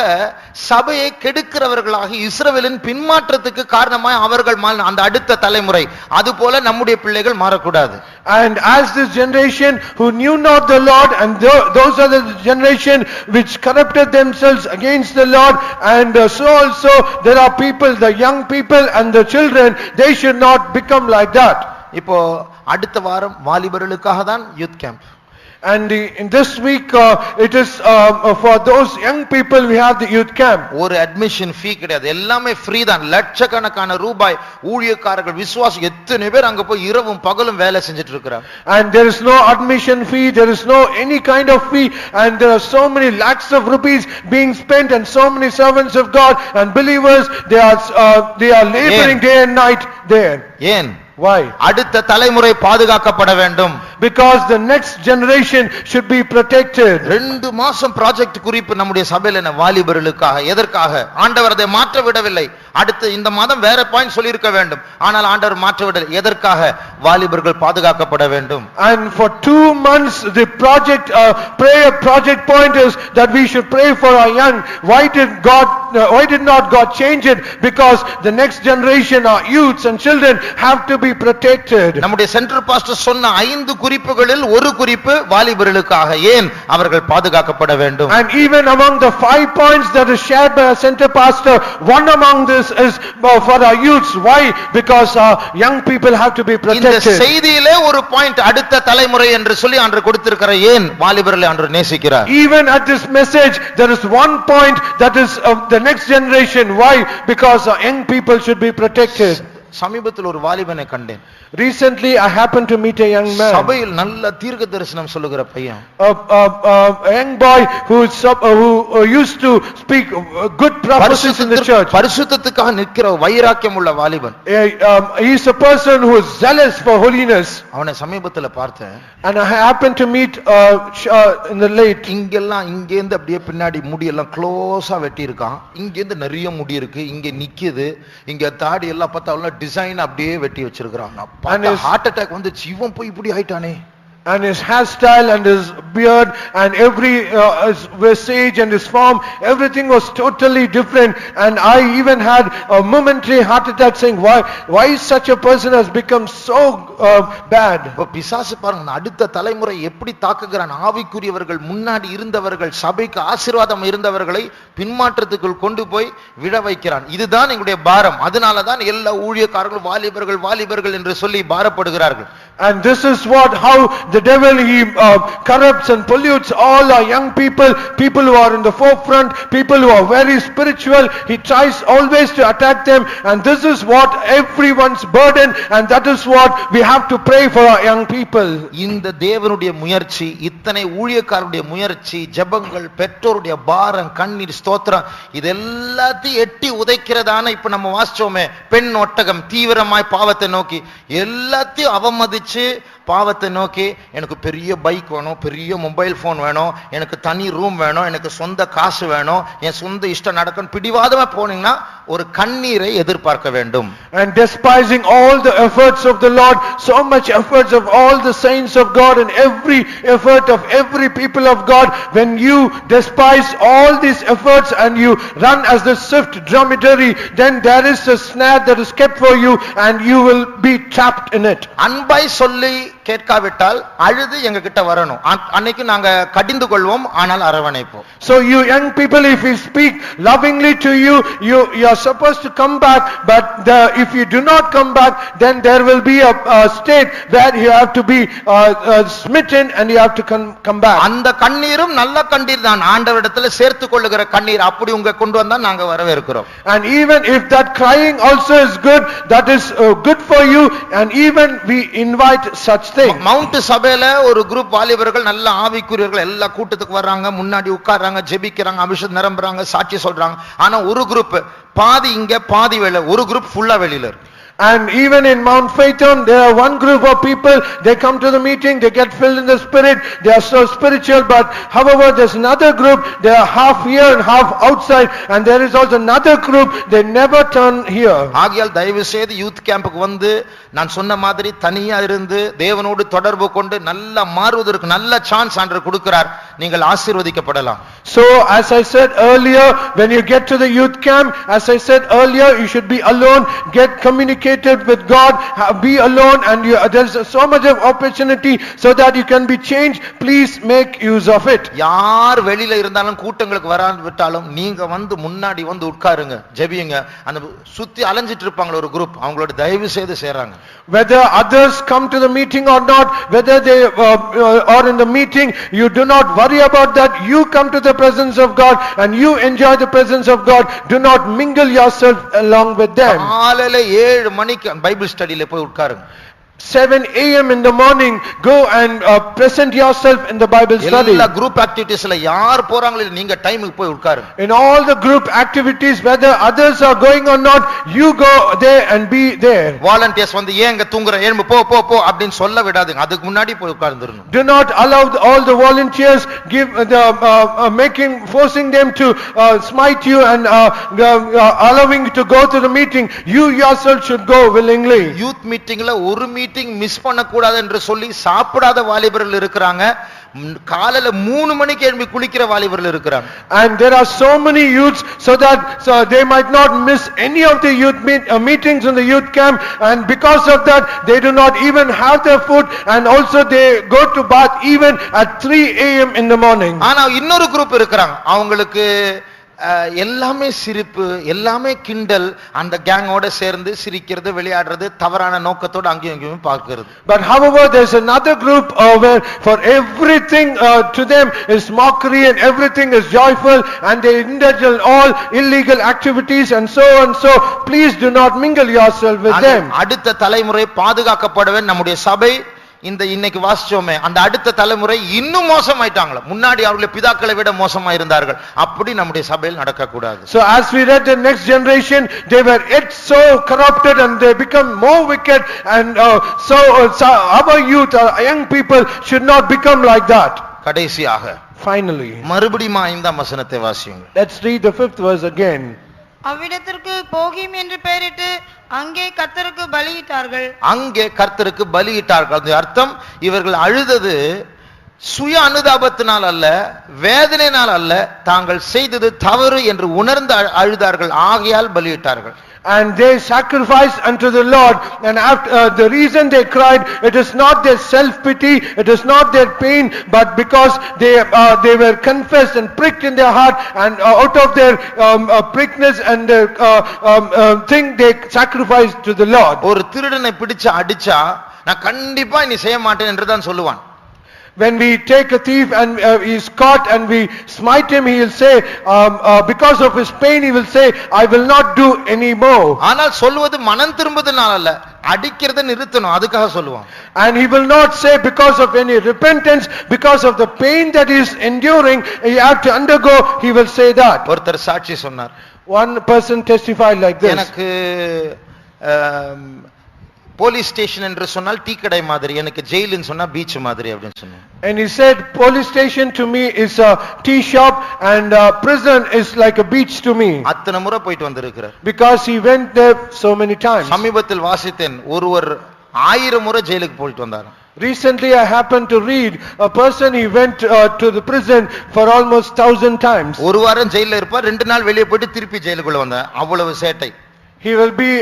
சபையை கெடுக்கிறவர்களாக, இஸ்ரவேலின் பின்மாற்றத்துக்கு காரணமாய் அவர்கள் அந்த அடுத்த தலைமுறை, அதுபோல நம்முடைய பிள்ளைகள் மாறக்கூடாது. And as this generation who knew not the Lord, and those are the generation which corrupted themselves against the Lord, and so also there are people, the young people and the children, they should not become like that. இப்போ அடுத்த வாரம் வாலிபர்களுக்காக தான் youth camp. And in this week it is for those young people we have the youth camp. ஒரு அட்மிஷன் ஃபீ கிடையாது, எல்லாமே ஃப்ரீ தான். லட்சக்கணக்கான ரூபாய் ஊழியக்காரர்கள், விசுவாசி எத்தனை பேர் அங்க போய் இரவும் பகலும் வேலை செஞ்சிட்டு இருக்கிறாங்க. And there is no admission fee, there is no any kind of fee, and there are so many lakhs of rupees being spent, and so many servants of God and believers, they are laboring day and night there. ஏன்? Why? அடுத்த தலைமுறை பாதுகாக்கப்பட வேண்டும். Because the next generation should be protected. 2 மாசம் ப்ராஜெக்ட் குறிப்பு நம்முடைய சபையில வாலிபர்களுக்காக. எதற்காக? ஆண்டவர் அதை மாற்ற விடவில்லை. அடுத்து இந்த மாதம் வேற பாயிண்ட் சொல்லி இருக்க வேண்டும், ஆனால் ஆண்டவர் மாற்ற விடவில்லை. எதற்காக? வாலிபர்கள் பாதுகாக்கப்பட வேண்டும். And for 2 months the prayer project point is that we should pray for our young. Why did not God change it? Because the next generation, our youths and children, have to be protected. நம்முடைய சென்ட்ரல் பாஸ்டர் சொன்ன 5 குறிப்புகளில் ஒரு குறிப்பு வாலிபர்களுக்காக. ஏன்? அவர்கள் பாதுகாக்கப்பட வேண்டும். And even among the 5 points that is shared by our center pastor, one among this is for our youths. Why? Because our young people have to be protected. இந்த செய்தியிலே ஒரு பாயிண்ட் அடுத்த தலைமுறை என்று சொல்லி ஆண்டவர் கொடுத்திருக்கிறார். ஏன்? வாலிபர்களை ஆண்டவர் நேசிக்கிறார். Even at this message there is one point that is of the next generation. Why? Because our young people should be protected. சமீபத்தில் ஒரு வாலிபனை கண்டேன். Recently I happened to meet a young man, சபையில் நல்ல தீர்க்க தரிசனம் சொல்லுகிற பையன். a young boy who used to speak good prophecies in the church. பரிசுத்தத்துக்காக நிற்கிற வைராக்கியம் உள்ள வாலிபன். He is a person who is zealous for holiness. அவனை சமீபத்தில் பார்த்தேன். And I happened to meet in the late. இங்கெல்லாம் இங்கேருந்து அப்படியே பின்னாடி முடி எல்லாம் க்ளோஸா வெட்டி இருக்கான். இங்கேருந்து நிறைய முடி இருக்கு, இங்க நிக்குது, இங்க தாடி எல்லாம் பார்த்தா டிசைன் அப்படியே வெட்டி வச்சிருக்கான். ஹார்ட் அட்டாக் வந்து இவன் போய் இப்படி ஆயிட்டானே. And his hairstyle and his beard and every his visage and his form, everything was totally different. And I even had a momentary heart attack saying, why such a person has become so bad. இப்ப பிசாசு பாருங்க அடுத்த தலைமுறை எப்படி தாக்குகிறான். ஆவிக்குரியவர்கள் முன்னாடி இருந்தவர்கள் சபைக்கு ஆசீர்வாதம் இருந்தவர்களை பின்மாற்றத்துக்குள் கொண்டு போய் விழ வைக்கிறான். இதுதான் எங்களுடைய பாரம். அதனாலதான் எல்லா ஊழியக்காரர்களும் வாலிபர்கள் என்று சொல்லி பாரப்படுகிறார்கள். And this is how the devil he corrupts and pollutes all our young people who are in the forefront, people who are very spiritual. He tries always to attack them, and this is what everyone's burden, and that is what we have to pray for our young people. இந்த தேவனுடைய முயற்சி, இத்தனை ஊழியக்காரருடைய முயற்சி, ஜெபங்கள், பெற்றோருடைய பாரம், கண்ணீர், ஸ்தோத்திரம், இது எல்லாத்தையும் எட்டி உதைக்கிறதான இப்ப நம்ம வாசிச்சோமே பெண் ஒட்டகம் தீவிரமாய் பாவத்தை நோக்கி எல்லாத்தையும் அவமதிச்சு பாவத்தை நோக்கி எனக்கு பெரிய பைக் வேணும், பெரிய மொபைல் போன் வேணும், எனக்கு தனி ரூம் வேணும், எனக்கு சொந்த காசு வேணும், என் சொந்த இஷ்டம் நடக்கும் பிடிவாதமா போனீங்கன்னா ஒரு கண்ணீரை எதிர்பார்க்க வேண்டும். And despising all the efforts of the Lord, so much efforts of all the saints of God and every effort of every people of God, when you despise all these efforts and you run as the swift dromedary, then there is a snare that is kept for you and you will be trapped in it. அன்பை சொல்லி கேட்காவிட்டால் அழுது எங்க கிட்ட வரணும். அன்னைக்கு நாங்க கடிந்து கொள்வோம், ஆனால் அரவணைப்போம். So you young people, if we speak lovingly to you, you are supposed to come back, but if you do not come back, then there will be a state where you have to be smitten and you have to come back. அந்த கண்ணீரும் நல்ல கண்ணீர் தான், ஆண்டவரிடத்துல சேர்த்து கொள்ளுகிற கண்ணீர். அப்படி உங்க கொண்டு வந்தா நாங்க வரவேற்கிறோம். And even if that crying also is good, that is good for you, and even we invite such things. Mount சபையில ஒரு குரூப் வாலிபர்கள் நல்ல ஆவிக்குரியவர்கள் எல்லா கூட்டத்துக்கு வர்றாங்க, முன்னாடி உட்கார்றாங்க, ஜெபிக்கிறாங்க, அபிஷேகம் நிரம்புறாங்க, சாட்சி சொல்றாங்க. ஆனா ஒரு குரூப் பாதி இங்க பாதி வெளியில, ஒரு குரூப் ஃபுல்லா வெளியில இருக்கு. And even in Mount Phaeton, there are one group of people, they come to the meeting, they get filled in the Spirit, they are so spiritual, but however there's another group, they are half here and half outside, and there is also another group, they never turn here. ஆகையால் தயவு செய்து யூத் கேம்புக்கு வந்து நான் சொன்ன மாதிரி தனியா இருந்து தேவனோடு தொடர்பு கொண்டு நல்லா மாறுவதற்கு நல்ல சான்ஸ் ஆண்டவர் கொடுக்கிறார். நீங்கள் ஆசீர்வதிக்கப்படலாம். So as I said earlier, when you get to the youth camp, as I said earlier, you should be alone, get communicated with God, be alone, and there's so much of opportunity so that you can be changed. Please make use of it. யார் வெளியில இருந்தாலும் கூட்டங்களுக்கு வராவிட்டாலும் நீங்க வந்து முன்னாடி வந்து உட்காருங்க, ஜெபியுங்க. அந்த சுத்தி அலைஞ்சிட்டு இருப்பாங்க ஒரு குரூப், அவங்களோட தயவு செய்து சேராங்க. Whether others come to the meeting or not, whether they are in the meeting, you do not worry about that. You come to the presence of God and you enjoy the presence of God. Do not mingle yourself along with them. காலையில 7 மணிக்கு பைபிள் ஸ்டடியில போய் உட்காருங்க. 7 a.m. in the morning, go and present yourself in the Bible study. எல்லா group activitiesல யார் போறாங்களோ நீங்க டைமுக்கு போய் உட்காருங்க. In all the group activities, whether others are going or not, you go there and be there. Volunteers வந்து ஏங்க தூங்குற எழும்பு போ போ போ அப்படினு சொல்ல விடாதீங்க. அதுக்கு முன்னாடி போய் உட்கார்ந்துறணும். Do not allow all the volunteers forcing them to smite you and allowing you to go to the meeting. You yourself should go willingly. Youth meetingல ஒரு மீட்டிங் மிஸ் பண்ண கூடாது என்று சொல்லி சாப்பிடாத வாலிபர்கள் இருக்கிறாங்க. காலையில 3 மணிக்கு எழும்பி குளிக்கிற வாலிபர்கள் இருக்கிறாங்க. And there are so many youths so they might not miss any of the youth meetings in the youth camp, and because of that they do not even have their food, and also they go to bath even at 3 a.m. in the morning. ஆனா இன்னொரு குரூப் இருக்கிறாங்க, அவங்களுக்கு எல்லாமே சிரிப்பு, எல்லாமே கிண்டல், அந்த கேங்கோட சேர்ந்து சிரிக்கிறது, விளையாடுறது, தவறான நோக்கத்தோட அங்கேயும் இங்கேயும் பார்க்கிறது. But however, there's another group where for everything to them is mockery and everything is joyful, and they indulge in all illegal activities and so on. So please do not mingle yourself with them. அடுத்த தலைமுறை பாதுகாக்கப்படவே நம்முடைய சபை இந்த இன்னைக்கு வாசிச்சோமே அந்த அடுத்த தலைமுறை இன்னும் மோசமாயிட்டாங்களா, முன்னாடி அவருடைய பிதாக்களை விட மோசமா இருந்தார்கள், அப்படி நம்முடைய சபையில் நடக்க கூடாது. So as we read the next generation, they were yet so corrupted and they become more wicked, and so our youth, our young people should not become like that. கடைசியாக Finally, மறுபடியும் 5ஆம் வசனத்தை வாசியுங்கள். let's read the 5th verse again. அவ்விடத்திற்கு போகிம் என்று பெயரிட்டு அங்கே கர்த்தருக்கு பலியிட்டார்கள். அங்கே கர்த்தருக்கு பலியிட்டார்கள். அது அர்த்தம், இவர்கள் அழுதது சுய அனுதாபத்தினால் அல்ல, வேதனையினால் அல்ல, தாங்கள் செய்தது தவறு என்று உணர்ந்து அழுதார்கள், ஆகையால் பலியிட்டார்கள். And they sacrificed unto the Lord, and after the reason they cried, it is not their self pity, it is not their pain, but because they were confessed and pricked in their heart, and out of their prickness and their thing they sacrificed to the Lord. ஒரு திருடனை பிடிச்சு அடிச்சா நான் கண்டிப்பா நீ செய்ய மாட்டேன் என்று தான் சொல்லுவான். When we take a thief and he is caught and we smite him, he will say, because of his pain, he will say, I will not do any more. ஆனால் சொல்வது மனம் திரும்புவதனால அல்ல, அடிக்கிறதை நிறுத்தணும், அதுக்காக சொல்லுவான். And he will not say because of any repentance, because of the pain that he is enduring, he have to undergo, he will say that. ஒருத்தர் சாட்சி சொன்னார். One person testified like this. எனக்கு போலீஸ் ஸ்டேஷன் என்று சொன்னால் டீ கடை மாதிரி, எனக்கு ஜெயிலுன்னு சொன்னா பீச் மாதிரி அப்படின்னு சொன்னார். And he said, police station to me is a tea shop and prison is like a beach to me. அத்தனை முறை போயிட்டு வந்திருக்கிறார். Because he went there so many times. சமீபத்தில் வாசித்தேன், ஒருவர் 1000 முறை ஜெயிலுக்கு போயிட்டு வந்தார். Recently I happened to read a person, he went to the prison for almost 1000 times. ஒரு வாரம் ஜெயில்ல இருப்பார், 2 நாள் வெளியே போயிட்டு திருப்பி ஜெயிலுக்குள்ள வந்தார், அவ்வளவு சேட்டை. He will be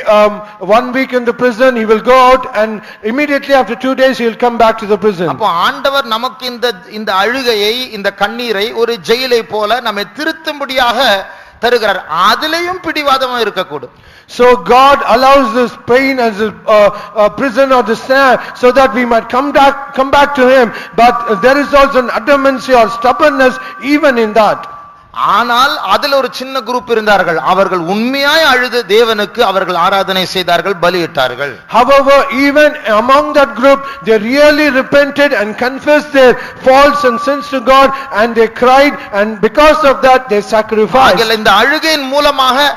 1 week in the prison, he will go out, and immediately after 2 days he will come back to the prison. அப்போ ஆண்டவர் நமக்கு இந்த அழுகையை, இந்த கண்ணீரை ஒரு ஜெயிலை போல நம்மை திருத்தும்படியாக தருகிறார். அதிலேயும் பிடிவாதமா இருக்கக்கூடும். So God allows this pain as a prison or the snare so that we might come back to him, but there is also an adamancy or stubbornness even in that. ஆனால் அதில் ஒரு சின்ன குரூப் இருந்தார்கள், அவர்கள் உண்மையாய் அழுது தேவனுக்கு அவர்கள் ஆராதனை செய்தார்கள், பலியிட்டார்கள். However, even among that group, they really repented and confessed their faults and sins to God, and they cried, and because of that they sacrificed. இந்த அழுகையின் மூலமாக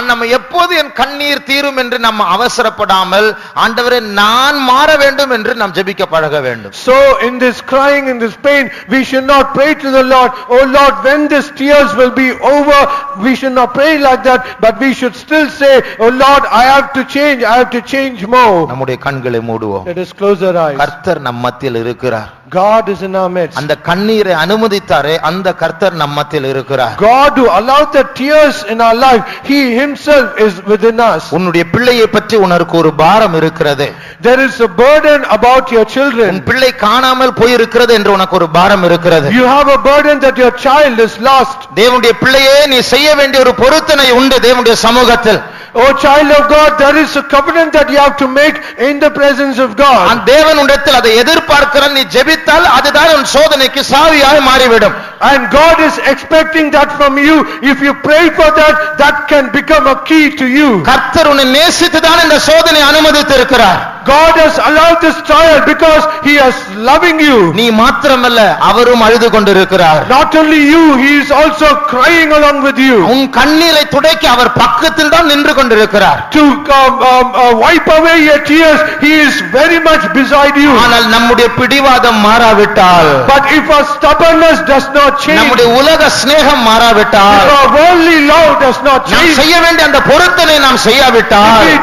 நம்ம எப்போது என் கண்ணீர் தீரும் என்று நம்ம அவசரப்படாமல், ஆண்டவரே நான் மாற வேண்டும் என்று நாம் ஜெபிக்க பழக வேண்டும். So in this crying, in this pain, we should not pray to the Lord, oh Lord, when this tears will be over, we should not pray like that, but we should still say, oh Lord, I have to change more. நம்முடைய கண்களை மூடுவோம். Let us close our eyes. கர்த்தர் நம் மத்தியில் இருக்கிறார். God is in our midst. அந்த கண்ணீரை அனுமதித்தாரே அந்த கர்த்தர் நம் மத்தியில் இருக்கிறார். God who allowed the tears in our life, he himself is within us. உன்னுடைய பிள்ளையை பற்றி உனக்கு ஒரு பாரம் இருக்கிறது. There is a burden about your children. உன் பிள்ளை காணாமல் போய் இருக்கிறது என்று உனக்கு ஒரு பாரம் இருக்கிறது. You have a burden that your child is lost. தேவனுடைய பிள்ளையே, நீ செய்ய வேண்டிய ஒரு பொருத்தனை உண்டு தேவனுடைய சமூகத்தில். Oh child of God, there is a covenant that you have to make in the presence of God. அந்த தேவனுடையத்தில் அதை எதிர்பார்க்கிறான், நீ ஜெபித்தால் அதுதான் உன் சோதனைக்கு சாவியாய் மாறிவிடும். And God is expecting that from you. If you pray for that, that can become a key to you. கர்த்தர் உன்னை நேசித்து தான் இந்த சோதனை அனுமதித்து இருக்கிறார். God has allowed this trial because he is loving you. நீ மாத்திரமல்ல, அவரும் அழுது கொண்டிருக்கிறார். Not only you, he is also crying along with you. உன் கண்ணீரை துடைக்க அவர் பக்கத்தில் தான் நின்று கொண்டிருக்கிறார். To wipe away your tears, he is very much beside you. ஆனால் நம்முடைய பிடிவாதம் மாறாவிட்டால், But if our stubbornness does not change, நம்முடைய உலக சிநேகம் மாறாவிட்டால், if our worldly love does not நாம் change, செய்ய வேண்டிய அந்த பொருத்தனை நாம் if செய்யாவிட்டால், we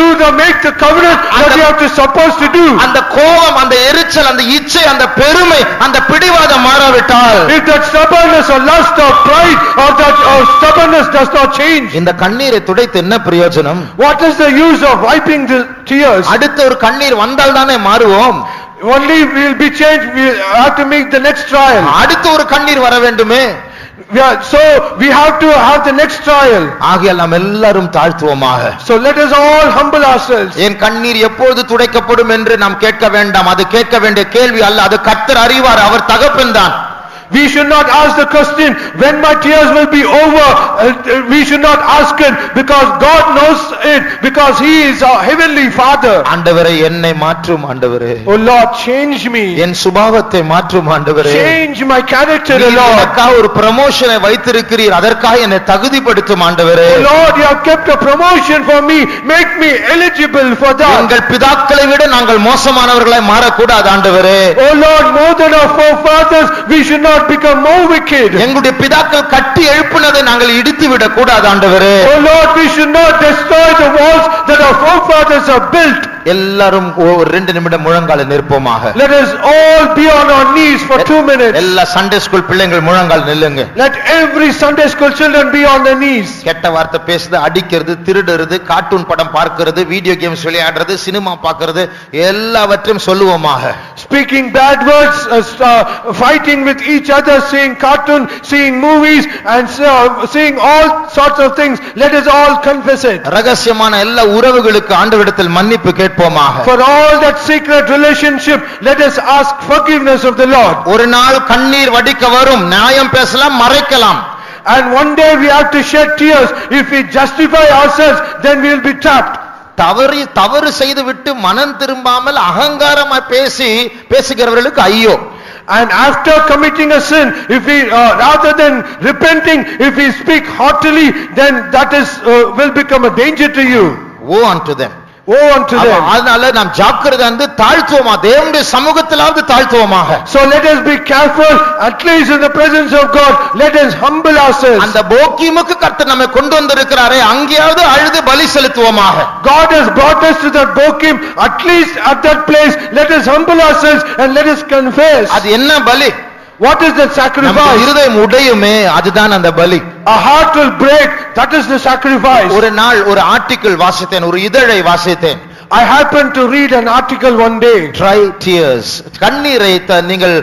do not make the covenant that we have to supposed to do, அந்த கோபம், அந்த எரிச்சல், அந்த இச்சை, அந்த பெருமை, அந்த பிடிவாதம் மாறாவிட்டால், if that stubbornness or lust or pride or that stubbornness does not change, இந்த கண்ணீரை துடைத்து என்ன பிரயோஜனம்? what is the use of wiping the tears? அடுத்த ஒரு கண்ணீர் வந்தால் தானே மாறுவோம். Only we will be changed, we have to make the next trial. அடுத்த ஒரு கண்ணீர் வர வேண்டுமே. So we have to have the next trial. ஆகையால் நாம் எல்லாரும் தாழ்த்துவோமாக. So let us all humble ourselves. என் கண்ணீர் எப்பொழுது துடைக்கப்படும் என்று நாம் கேட்க வேண்டாம். அது கேட்க வேண்டிய கேள்வி அல்ல. அது கர்த்தர் அறிவார். அவர் தகப்பன் தான். We should not ask the question when my tears will be over. We should not ask it because God knows it, because He is our heavenly Father. ஆண்டவரே என்னை மாற்றும் ஆண்டவரே. Oh Lord, change me. என் சுபாவத்தை மாற்றும் ஆண்டவரே. Change my character, Lord. எனக்காக ஒரு ப்ரமோஷனை வைத்திருக்கிறீர். அதற்காக என்னை தகுதிப்படுத்தும் ஆண்டவரே. Oh Lord, you have kept a promotion for me. Make me eligible for that. எங்கள் பிதாக்களை விட நாங்கள் மோசமானவர்களாய் மாறக்கூடாது ஆண்டவரே. Oh Lord, more than our forefathers, we should not become more wicked. எங்களுடைய பிதாக்கள் கட்டி எழுப்பினதை நாங்கள் இடித்து விட கூடாது ஆண்டவரே. Oh Lord, we should not destroy the walls that our forefathers have built. எல்லாரும் ஒரு 2 நிமிடம் முழங்கால நிற்போமாக. Let us all be on our knees for 2 minutes. எல்லா சண்டே ஸ்கூல் பிள்ளைகள் முழங்கால் நில்லுங்க. Let every Sunday school children be on their knees. கெட்ட வார்த்தை பேசுறது, அடிக்கிறது, திருடுறது, கார்ட்டூன் படம் பார்க்கிறது, வீடியோ கேம்ஸ் விளையாடுறது, சினிமா பார்க்கிறது எல்லாவற்றையும் சொல்லுவோமாக. Speaking bad words, fighting with each other, seeing cartoon, seeing movies and seeing all sorts of things. Let us all confess it. ரகசியமான எல்லா உறவுகளுக்கு ஆண்டவரிடத்தில் மன்னிப்பு கேட்போமாக. For all that secret relationship, let us ask forgiveness of the Lord. ஒரு நாள் கண்ணீர் வடிக்க வரும். நியாயம் பேசலாம், மறைக்கலாம். And one day we have to shed tears. If we justify ourselves, then we will be trapped. தவறு செய்து விட்டு மனம் திரும்பாமல் அகங்காரமாய் பேசுகிறவர்களுக்கு ஐயோ. And after committing a sin, if we rather than repenting, if we speak haughtily, then that is will become a danger to you. Woe unto them. Woe unto them. அதனால நாம் ஜாக்கிரதை வந்து தாழ்த்துவோமா, தேவனுடைய சமூகத்திலாவது தாழ்த்துவோமாக. So let us be careful, at least in the presence of God, let us humble ourselves. அந்த போக்கிமுக்கு கர்த்தர் நம்மை கொண்டு வந்திருக்கிறாரே, அங்கேயாவது அழுது பலி செலுத்துவோமாக. God has brought us to that Bokim, at least at that place, let us humble ourselves and let us confess. அது என்ன பலி? What is the sacrifice? இருதயம் உடையுமே, அதுதான் அந்த பலி. A heart will break, that is the sacrifice. ஒரு நாள் ஒரு ஆர்டிக்கிள் வாசித்தேன், ஒரு இதழை வாசித்தேன். I happened to read an article one day. Try tears. கண்ணீரை நீங்கள்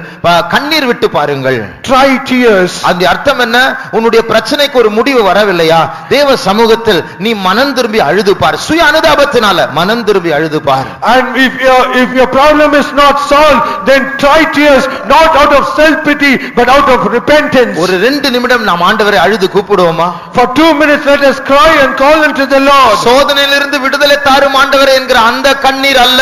கண்ணீர் விட்டு பாருங்கள். Try tears. அந்த அர்த்தம் என்ன? உன்னுடைய பிரச்சனைக்கு ஒரு முடிவு வரவில்லையா? தேவ சமூகத்தில் நீ மனம் திரும்பி அழுது பார். சுய அனுதாபத்தினால மனம் திரும்பி அழுது பார். And if your problem is not solved, then try tears, not out of self pity but out of repentance. ஒரு 2 நிமிடம் நாம் ஆண்டவரை அழுது கூப்பிடுவோமா? For 2 minutes let us cry and call unto the Lord. சோதனையிலிருந்து விடுதலை தாரும் ஆண்டவரே என்கிற அந்த கண்ணீர் அல்ல.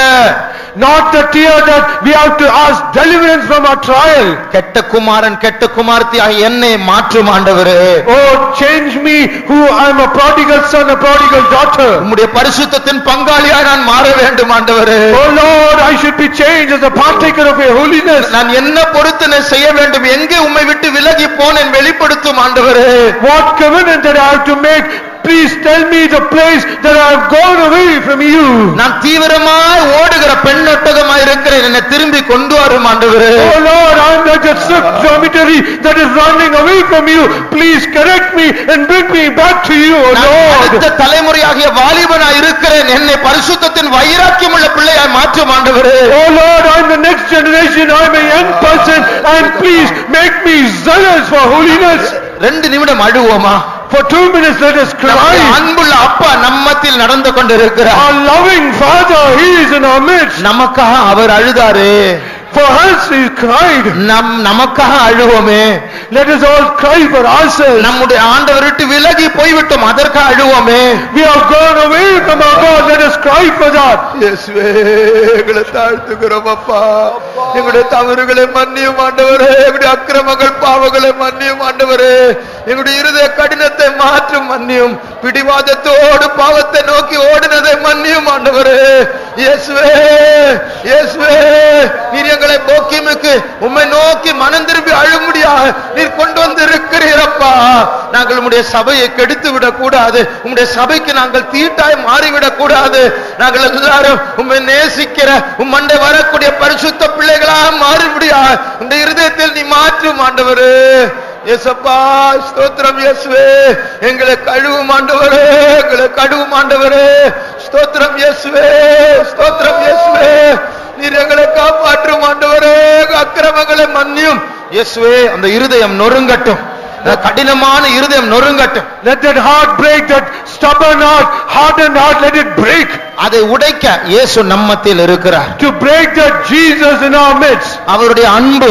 Not the tear that we have to ask deliverance from our trial. கெட்ட குமாரன் கெட்ட குமாரத்தியாகிய என்னை மாற்றும் ஆண்டவரே. Oh, change me, who I am a prodigal son, a prodigal daughter. உம்முடைய பரிசுத்தத்தின் பங்காளியாய் நான் மாற வேண்டும் ஆண்டவரே. Oh Lord, I should be changed as a partaker of your holiness. நான் என்ன பொருத்தனை செய்ய வேண்டும்? எங்கே உம்மை விட்டு விலகி போனேன் வெளிப்படுத்தும் ஆண்டவரே. What covenant that I have to make? Please tell me the place that I have gone away from you. நான் தீவிரமாய் ஓடுகிற பெண்ணொட்டகமாய் இருக்கிறேன், என்னை திரும்பி கொண்டு வரும் ஆண்டவரே. Oh Lord, I am like a swift dormitory that is running away from you. Please correct me and bring me back to you, oh Lord. அடுத்த தலைமுறையாகிய வாலிபனாய் இருக்கிறேன், என்னை பரிசுத்தத்தின் வைராக்கியம் உள்ள பிள்ளையாய் மாற்றும் ஆண்டவரே. Oh Lord, I am the next generation, I am a young person, and please make me zealous for holiness. 2 நிமிடம் அழுவோமா? For 2 minutes let us cry. அன்புள்ள அப்பா நம்மத்தில் நடந்து கொண்டிருக்கிறார். Our loving Father, He is in our midst. நமக்காக அவர் அழுதாரே. For us He cried. நமக்காக அழுவோமே. Let us all cry for ourselves. நம்முடைய ஆண்டவர் விட்டு விலகி போய்விட்டோம், அதற்காக அழுவோமே. We have gone away from our God, let us cry for that. இயேசுவே, எங்களை தாழ்த்துகிறோம் அப்பா. எங்களுடைய தவறுகளை மன்னியும் ஆண்டவரே. எங்களுடைய அக்கிரமங்கள் பாவங்களை மன்னியும் ஆண்டவரே. எங்களுடைய இருதய கடினத்தை மாற்றும் மன்னியும். பிடிவாதத்தோடு பாவத்தை நோக்கி ஓடினதை மன்னியும் ஆண்டவரே. இயேசுவே, இயேசுவே, நீர் எங்களை போக்கிமுக்கு உம்மை நோக்கி மனம் திரும்பி அழும்படியாக நீர் கொண்டு வந்து இருக்கிறீரப்பா. நாங்கள் உம்முடைய சபையை கெடுத்து விடக் கூடாது. உம்முடைய சபைக்கு நாங்கள் தீட்டாய் மாறிவிடக் கூடாது. நாங்கள் எல்லாரும் உம்மை நேசிக்கிற உம்மண்டை வரக்கூடிய பரிசுத்த பிள்ளைகளாக மாறும்படியாக உம்முடைய இருதயத்தில் நீ மாற்றும் ஆண்டவரே. இயேசப்பா, ஸ்தோத்திரம் இயேசுவே. எங்களை கழுவும் ஆண்டவரே, எங்களை கழுவும் ஆண்டவரே. ஸ்தோத்திரம் இயேசுவே, ஸ்தோத்திரம் இயேசுவே. நீர் எங்களை காப்பாற்றும் ஆண்டவரே. அக்கிரமங்களை மன்னியும் இயேசுவே. அந்த இருதயம் நொறுங்கட்டும். கடினமான இருதயம் நொறுங்கட்டும். Let that heart break, that stubborn heart, hardened heart, let it break. அதை உடைக்க இயேசு நம்மத்தில் இருக்கிறார். To break that Jesus in our midst. அவருடைய அன்பு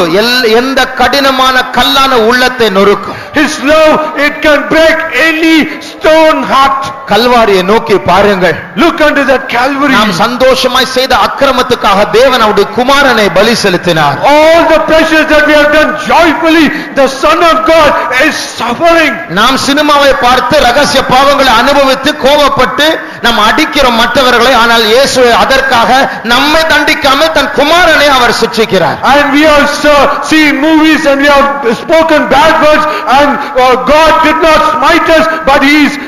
எந்த கடினமான கல்லான உள்ளத்தை நொறுக்கும். His love, it can break any stone heart. கல்வாரியை நோக்கி பாருங்கள். Look unto that Calvary. நாம் சந்தோஷமாய் செய்த அக்கிரமத்துக்காக தேவன் அவருடைய குமாரனை பலி செலுத்தினார். All the pleasures that we have done joyfully, the Son of God is suffering. நாம் சினிமாவை பார்த்து ரகசிய பாவங்களை அனுபவித்து கோபப்பட்டு நாம் அடிக்கிறோம் மற்றவர்களை, ஆனால் இயேசு அதற்காக நம்மை தண்டிக்காமல் தன் குமாரனை அவர் சிட்சிக்கிறார். And we have seen movies and we have spoken bad words, and God did not smite us, but He is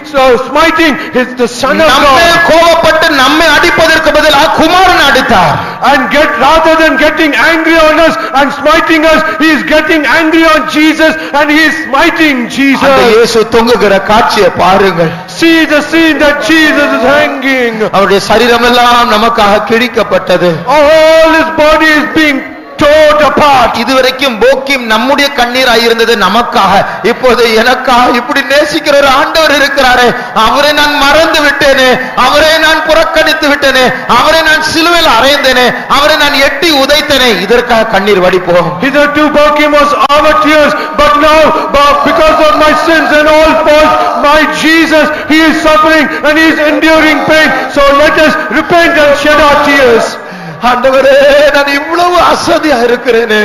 smiting the Son of நம்மை God. கோபப்பட்டு நம்மை அடிப்பதற்கு பதிலாக குமாரனை அடித்தார். And rather than getting angry on us and smiting us, He is getting angry on Jesus and He is smiting அந்த Jesus. இயேசு தொங்குகிற காட்சியை பாருங்கள். See the scene that Jesus is hanging. அவருடைய சரீரம் எல்லாம் நமக்காக கிழிக்கப்பட்டது. All His body is being torn apart. இதுவரைக்கும் போக்கிம் நம்முடைய கண்ணீராய் இருந்தது நமக்காக. இப்போது எனக்காக இப்படி நேசிக்கிற ஒரு ஆண்டவர் இருக்கிறாரே, அவரை நான் மறந்து விட்டேனே, அவரை நான் புறக்கணித்து விட்டேனே, அவரை நான் சிலுவையில் அறைந்தேனே, அவரை நான் எட்டி உதைத்தேனே, இதற்காக கண்ணீர் வடிப்போம். Hitherto Bokim was our tears, but now because of my sins and all faults, my Jesus, He is suffering and He is enduring pain. So let us repent and shed our tears. ஆண்டவரே, நான் இவ்வளவு அசதியா இருக்கிறேனே.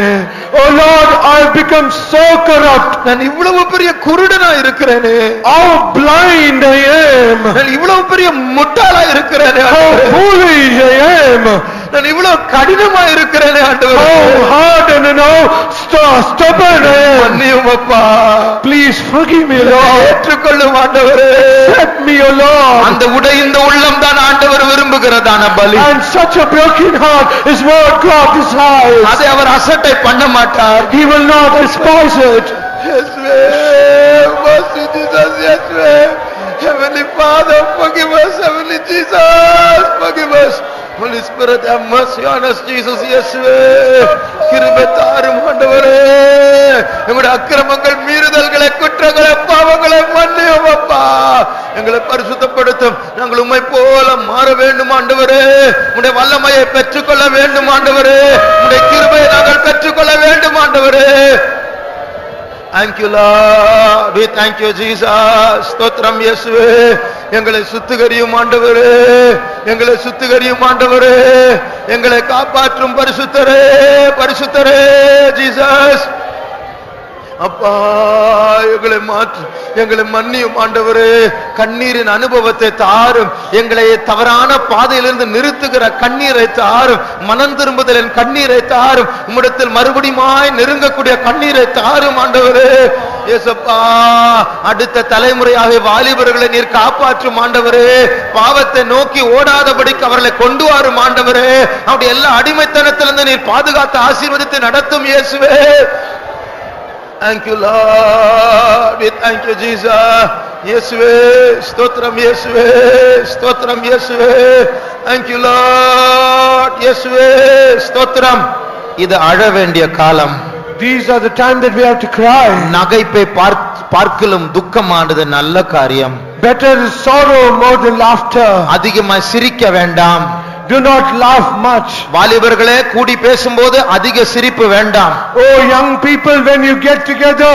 Oh Lord, I have become so corrupt. நான் இவ்வளவு பெரிய குருடனா இருக்கிறேனே. How blind I am. நான் இவ்வளவு பெரிய முட்டாளா இருக்கிறேனே. How foolish I am. நான் இவ்வளவு கடினமா இருக்கிறேனே ஆண்டவரே. How hard and how stubborn I am. மன்னியும் அப்பா. Please forgive me, Lord. ஏற்றுக்கொள்ளும் ஆண்டவரே. Accept me, O Lord. அந்த உடைந்த உள்ளம் தான் ஆண்டவர் விரும்புகிறதான பலி. And such a broken heart is what God desires. அதை அவர் அசட்டை பண்ண மாட்டார். He will not despise it. இயேசுவே, mercy Jesus, இயேசுவே. Heavenly Father, forgive us. Heavenly Jesus, forgive us. Holy Spirit, have mercy on us, Jesus, இயேசுவே. கிருபை தாரும் ஆண்டவரே. எங்களுடைய அக்கிரமங்கள், மீறுதல்களை, குற்றங்களை, பாவங்களை மன்னியும் அப்பா. எங்களை பரிசுத்தப்படுத்தும். நாங்கள் உம்மை போல மாற வேண்டும் ஆண்டவரே. உம்முடைய வல்லமையை பெற்றுக்கொள்ள வேண்டும் ஆண்டவரே. உம்முடைய கிருபையை நாங்கள் பெற்றுக்கொள்ள வேண்டும் ஆண்டவரே. Thank you Lord, we thank you Jesus. ஸ்தோத்திரம் இயேசுவே. எங்களை சுத்திகரியும் ஆண்டவரே, எங்களை சுத்திகரியும் ஆண்டவரே, எங்களை காப்பாற்றும் பரிசுத்தரே, பரிசுத்தரே ஜீசஸ். அப்பா, எங்களை மாற்று, எங்களை மன்னியும் ஆண்டவரே. கண்ணீரின் அனுபவத்தை தாரும். எங்களை தவறான பாதையிலிருந்து நிறுத்துகிற கண்ணீரை தாரும். மனம் திரும்புதலின் கண்ணீரை தாரும். உம்மிடத்தில் மறுபடியுமாய் நெருங்கக்கூடிய கண்ணீரை தாரும் ஆண்டவரே. இயேசப்பா, அடுத்த தலைமுறையாக வாலிபர்களை நீர் காப்பாற்றும் ஆண்டவரே. பாவத்தை நோக்கி ஓடாதபடிக்கு அவர்களை கொண்டு வரும் ஆண்டவரே. அவருடைய எல்லா அடிமைத்தனத்திலிருந்து நீர் பாதுகாத்து ஆசீர்வதித்து நடத்தும் இயேசுவே. Thank you Lord, we thank you Jesus. இயேசுவே, ஸ்தோத்திரம் இயேசுவே, ஸ்தோத்திரம் இயேசுவே. Thank you Lord, இயேசுவே, ஸ்தோத்திரம். இது அழ வேண்டிய காலம். These are the time that we have to cry. நகைப்பை பார்க்கலும் துக்கமானது நல்ல காரியம். Better is sorrow more than laughter. அதிகமாய் சிரிக்க வேண்டாம். Do not laugh much. வாலிபர்களே, கூடி பேசும்போது அதிக சிரிப்பு வேண்டாம். Oh young people, when you get together,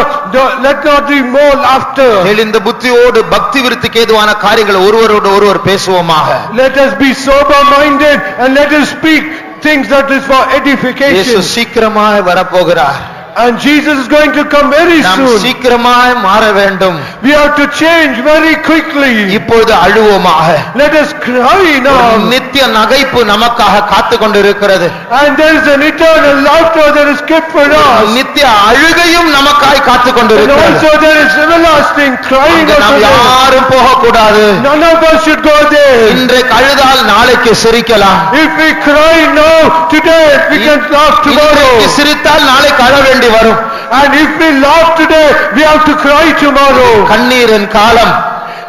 let not be more laughter. தெளிந்த புத்தியோடு பக்தி விருத்திக்கு ஏதுவான காரியங்களை ஒருவரோடு ஒருவர் பேசுவோமாக. Let us be sober minded and let us speak things that is for edification. இயேசு சீக்கிரமாய் வரப்போகிறார். And Jesus is going to come very நாம் soon. சீக்கிரமாய் மாற வேண்டும். We have to change very quickly. இப்பொழுது அழுவோமாக. Let us cry now. நித்திய நகைப்பு நமக்காக காத்து கொண்டிருக்கிறது. And there is an eternal laughter that is kept for us. நித்திய அழுகையும் நமக்காய் காத்து And கொண்டிருக்கிறது. also there is everlasting crying அங்கே நாம் also there. யாரும் போகக்கூடாது. None of us should go there. இன்றைக்கு அழுதால் நாளைக்கு சிரிக்கலாம். If we cry now, today, we can laugh tomorrow. இன்றைக்கு சிரித்தால் நாளைக்கு அழ வேண்டி வரும். And if we laugh today, we have to cry tomorrow. கண்ணீரின் காலம்.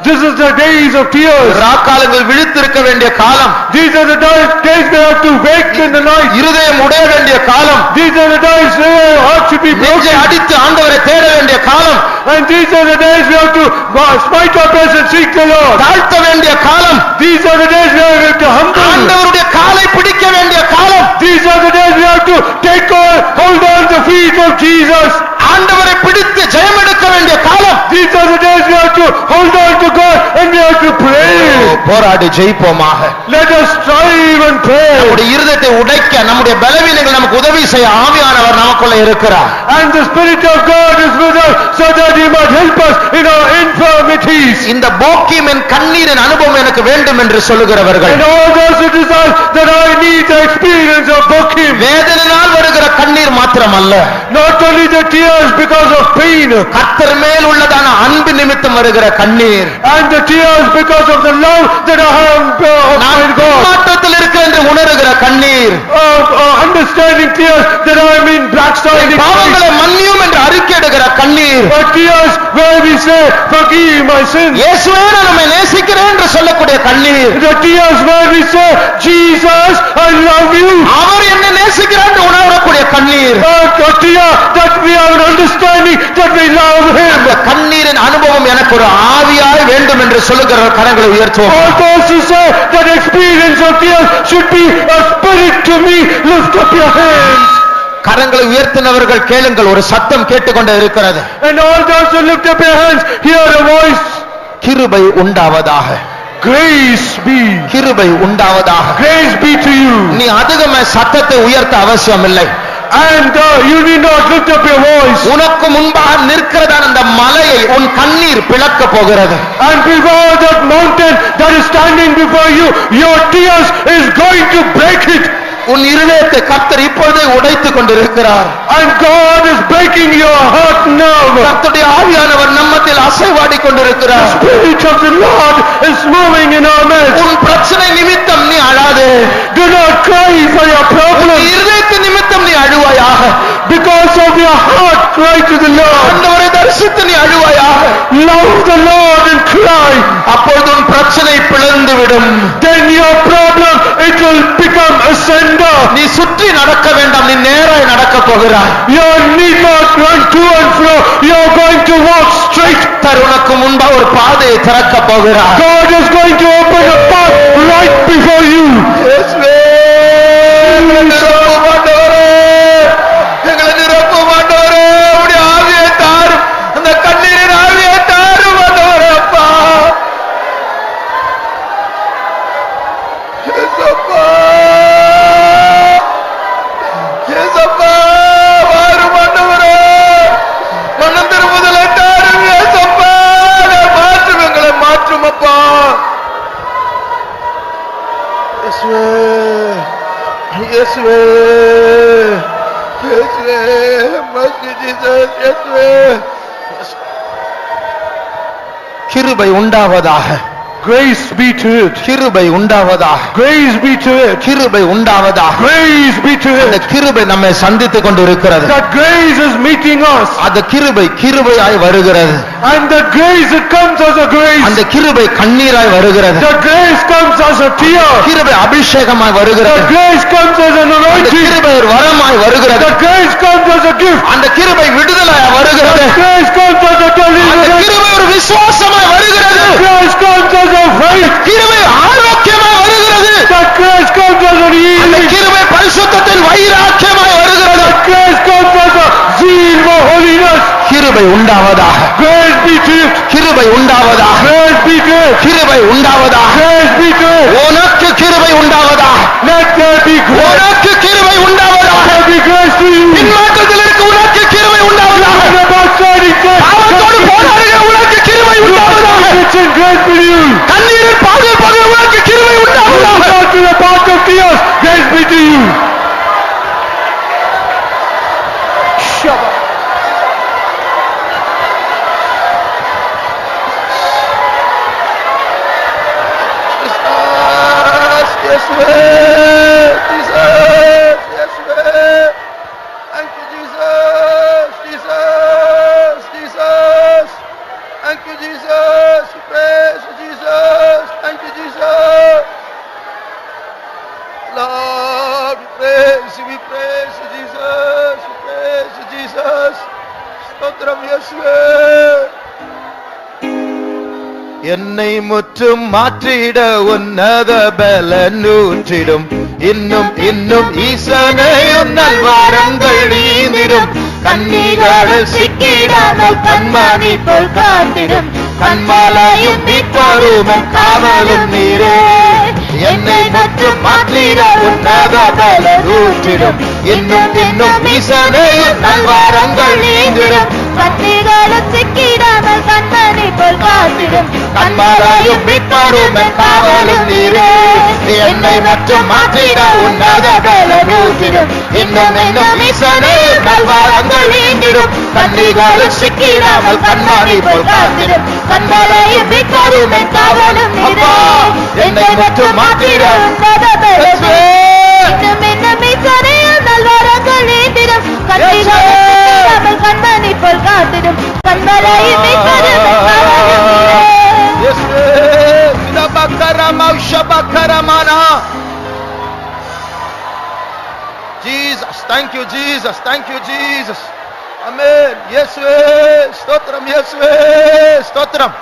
This is the days of tears. ராக்காலங்கள் விழித்திருக்க வேண்டிய காலம். These are the days we have to wake in the night. இருதயம் உடைய வேண்டிய காலம். These are the days where heart should be broken. நெஞ்சை அடித்து ஆண்டவரை தேட வேண்டிய காலம். And these are the days we have to smite our breast and seek the Lord. தாழ்த்த வேண்டிய காலம். These are the days we have to humble. ஆண்டவருடைய காலை பிடிக்க வேண்டிய காலம். These are the days we have to hold on the feet of Jesus. ஆண்டவரை பிடித்து ஜெயம் எடுக்க வேண்டிய காலம். These are the days we have to hold on to God and we have to pray. போராடி ஜெயிப்போமாக. Let us strive and pray. நம்முடைய இருதயத்தை உடைக்க நம்முடைய பலவீனங்கள் நமக்கு உதவி செய்ய ஆவியானவர் நமக்குள்ள இருக்கிறார். And the Spirit of God is with us so that He might help us in our infirmities. இந்த போக்கியமின் கண்ணீரின் அனுபவம் எனக்கு வேண்டும் என்று சொல்லுகிறவர்கள். And all those who desire that I need the experience of Bokim. வேதனையால் வருகிற கண்ணீர் மாத்திரமல்ல. Not only the tears because of pain. கர்த்தர் மேல் உள்ளதான அன்பு நிமித்தம் வருகிற கண்ணீர். And the tears because of the love that I have of God. மாற்றத்தில் இருக்க என்று உணர்கிற கண்ணீர். Understanding tears that I am in backsliding. பாவங்களை மன்னியும் என்று அறிக்கையிடுகிற கண்ணீர். Tears where we say forgive my sins. இயேசுவே நான் உம்மை நேசிக்கிறேன் என்று சொல்லக்கூடிய கண்ணீர். The tears where we say Jesus I love you. அவர் என்னை நேசிக்கிறார் என்று உணரக்கூடிய கண்ணீர். A tear that we have an understanding that we love him. அந்த கண்ணீரின் அனுபவம் எனக்கு ஒரு ஆவியாய் வேண்டும் என்று சொல்லுகிற கரங்களை உயர்த்துவோம். All those who say that experience of tears should be a spirit to me, lift up your hands. கரங்களை உயர்த்தினவர்கள் கேளுங்கள், ஒரு சத்தம் கேட்டுக்கொண்டே இருக்கிறது. And all those who lift up your hands, hear a voice. கிருபை உண்டாவதாக. Grace be. கிருபை உண்டாவதாக. Grace be to you. நீ அதிகமாக சத்தத்தை உயர்த்த அவசியம் இல்லை. And you need not lift up your voice. உனக்கு முன்பாக நிற்கிறதான அந்த மலையை உன் கண்ணீர் பிளக்க போகிறது. And before that mountain that is standing before you, your tears is going to break it. உன் இருதயத்தை கர்த்தர் இப்பொழுதே உடைத்துக் கொண்டிருக்கிறார். And God is breaking your heart now. கர்த்தருடைய ஆவியானவர் நம்மத்தில் அசைவாடி கொண்டிருக்கிறார். The Spirit of the Lord is moving in our midst. உன் பிரச்சனை நிமித்தம் நீ அழாதே. Do not cry for your problem. உன் இருதயத்தின் நிமித்தம் நீ அழுவாயாக. Because of your heart, cry to the Lord. ஆண்டவரை தரிசித்து நீ அழுவாயாக. Love the Lord and cry. அப்பொழுது உன் பிரச்சனை பிளந்து விடும். Then your problem, it will become asunder. நீ சுற்றி நடக்க வேண்டாம், நீ நேராய் நடக்க போகிறாய். You need not run to and fro. You are going to walk straight. உனக்கு முன்பா ஒரு பாதையை திறக்க போகிறார். God is going to open a path right before you. எங்களை நிரப்ப மாட்டவரே, உடைய ஆவியை தாரும், அந்த கண்ணீரின் ஆவியை தாரும் ஆண்டவரே. அப்பா ஏசப்பா, ஏசப்பா வாரும் ஆண்டவரே. மனம் திரும்புதலை தாரும் ஏசப்பா. மாற்றும், எங்களை மாற்றும் அப்பா. இயேசுவே, இயேசுவே, இயேசுவே, mercy Jesus, இயேசுவே. கிருபை உண்டாவதாக. Grace be to it. கிருபை உண்டாவதாக. Grace be to it. கிருபை உண்டாவதாக. Grace be to அந்த it. கிருபை நம்மை சந்தித்துக் கொண்டிருக்கிறது. That grace is meeting us. அந்த கிருபை கிருபையாய் வருகிறது. And the grace, it comes as a grace. அந்த கிருபை கண்ணீராய் வருகிறது. The grace comes as a tear. கிருபை அபிஷேகமாய் The வருகிறது. grace comes as an அந்த anointing. கிருபை ஒரு வரமாய் வருகிறது. The grace comes as a gift. அந்த கிருபை விடுதலாய் வருகிறது. The grace comes as a அந்த deliverance. கிருபை ஒரு விசுவாசமாய் வருகிறது. The grace comes as a faith. கிருபை ஆரோக்கியமாய் வருகிறது. The grace comes as an அந்த healing. கிருபை பரிசுத்தத்தின் வைராக்கியமாய் வருகிறது. The grace comes as a zeal for holiness. கிருபை உண்டாவதாக. Grace be to it. கிருபை உண்டாவதாக. Grace be to it. கிருபை உண்டாவதாக. Grace be to it. உனக்கு கிருபை உண்டாவதாக. Let there be grace. உனக்கு கிருபை உண்டாவதாக. Let there be grace to you. பின்மாற்றத்தில் இருக்க உனக்கு கிருபை உண்டாவதாக. And about standing there. பாவத்தோடு போராடுகிற உனக்கு கிருபை உண்டாவதாக. It's in grace for you. கண்ணீரில் பாதையில் போகிற உனக்கு கிருபை உண்டாவதாக. Go to the path of tears. Grace be to you. Shabbat. Thank you, Jesus. We praise என்னை முற்றும் மாற்றிட உன்னத பலனூற்றிடும் இன்னும் இன்னும் ஈசனே உன்னல் வாரங்கள் நீந்திடும் கண்ணீர்கள் சிக்கிடாமல் கண்மணி போல் காத்திடும் கண்மாலையும் மீட்பரும் காவலும் நீரே என்னை முற்றும் மாற்றிட உன்னத பலனூற்றிடும் இன்னும் இன்னும் ஈசனே உன்னல் வாரங்கள் நீந்திடும் கண்ணீர்களும் சிக்கிடாமல் கண்மணி போல் காத்திடும் கண்மாலையும் மீட்பரும் காவலும் நீரே என்னை மற்றும் மாற்றிட உன்னத பலனூற்றிடும் இன்னும் இன்னும் ஈசனே நல்வாரங்கள் நீங்கிடும் கண்ணீர்களும் சிக்கிடாமல் கண்மணி போல் காத்திடும் கண்மாலையும் மீட்பரும் காவலும் நீரே என்னை மற்றும் மாற்றிட உன்னத பலனூற்றிடும் இன்னும் ஈசனே நல்வாரங்கள் நீங்கிடும் கண்ணீர்களும் சிக்கிடாமல் கண்மணி போல் காத்திடும் கண்மலையும் மீட்பரும் காவலும் நீரே. Jesus, thank you, Jesus, thank you, Jesus. Amen. Yeswe, ஸ்தோத்திரம், Yeswe, ஸ்தோத்திரம்.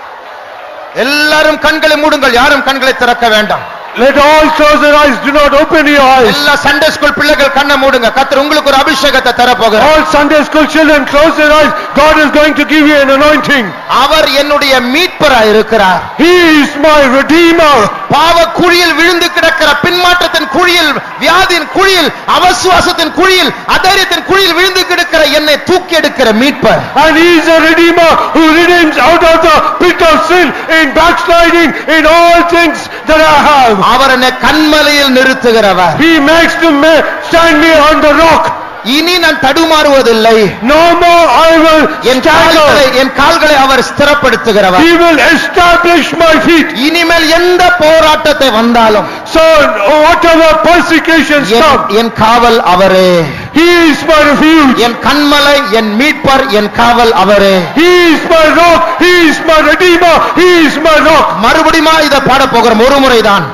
எல்லாரும் கண்களை மூடுங்கள், யாரும் கண்களை திறக்க வேண்டாம். Let all close their eyes, do not open your eyes. எல்லா சண்டே ஸ்கூல் பிள்ளைகள் கண்ணை மூடுங்க. கர்த்தர் உங்களுக்கு ஒரு அபிஷேகத்தை தர போகிறார். All Sunday school children close their eyes. God is going to give you an anointing. அவர் என்னுடைய மீட்பராய் இருக்கிறார். He is my redeemer. பாவ குழியில் விழுந்து கிடக்கிற பின்மாற்றத்தின் குழியில், வியாதியின் குழியில், அவசுவாசத்தின் குழியில், அதைரியத்தின் குழியில் விழுந்து கிடக்கிற என்னை தூக்கி எடுக்கிற மீட்பர். And he is a redeemer who redeems out of the pit of sin, in backsliding, in all things that I have. அவர் என்னை கண்மலையில் நிறுத்துகிறவர். He makes to stand me on the rock. இனி நான் தடுமாறுவதில்லை. No more I will stagger. என் கால்களை அவர் ஸ்திரப்படுத்துகிறவர். He will establish my feet. இனிமேல் எந்த போராட்டத்தை வந்தாலும், So whatever persecutions come, என் காவல் அவரே. He is my refuge. என் கண்மலை, என் மீட்பர், என் காவல் அவரே. He is my rock. He is my redeemer. He is my rock. மறுபடியும் இதை பாட போகிறோம், ஒரு முறைதான்.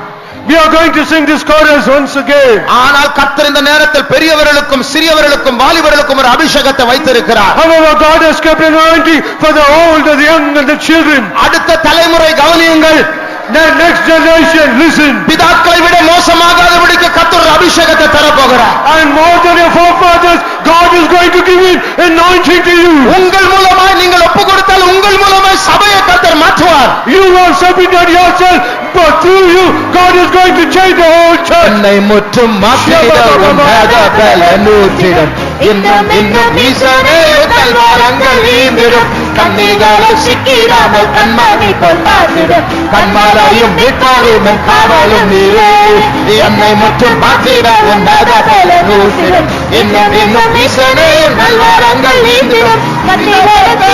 We are going to sing this chorus once again. ஆனால் கர்த்தர் இந்த நேரத்தில் பெரியவர்களுக்கும் சிறியவர்களுக்கும் வாலிபர்களுக்கும் ஒரு அபிஷேகத்தை வைத்திருக்கிறார். However, God has kept an anointing for the old, the young and the children. அடுத்த தலைமுறை கவனியுங்கள். The next generation, listen. பிதாக்களை விட மோசமாகாதபடிக்கு கர்த்தர் ஒரு அபிஷேகத்தை தர போகிறார். And more than your forefathers, God is going to give an anointing to you. உங்கள் மூலமாய் நீங்கள் ஒப்பு கொடுத்தால் உங்கள் மூலமாய் சபையை கர்த்தர் மாற்றுவார். You will submit yourself, but through you, God is going to change the whole church. என்னை முற்றும் மாற்றிட உன்னத பலனூற்றிடும் இன்னும் இன்னும் ஈசனே நல்வாரங்கள் நீந்திடும் கண்ணீர்களும் சிக்கிடாமல் கண்மணி போல் காத்திடும் கண்மாலையும் மீட்பரும் காவலும் நீரே என்னை முற்றும் மாற்றிட உன்னத பலனூற்றிடும் இன்னும் இன்னும் ஈசனே நல்வாரங்கள் நீந்திடும் கண்ணீர்களும்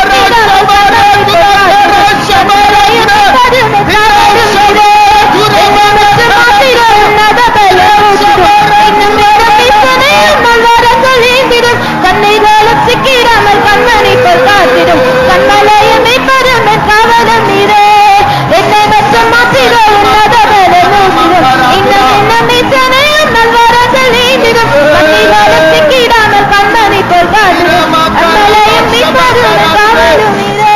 சிக்கிடாமல் கண்மணி போல் காத்திடும் கண்மலையும் மீட்பரும் காவலும் நீரே என்னை மற்றும் மாற்றிட உன்னத பலனூற்றிடும் இன்னும் இன்னும் ஈசனையும் நல்வாரங்கள் நீந்திடும் கண்ணீர்களும் சிக்கிடாமல் கண்மணி போல் காத்திடும் கண்மலையும் மீட்பரும் காவலும் நீரே.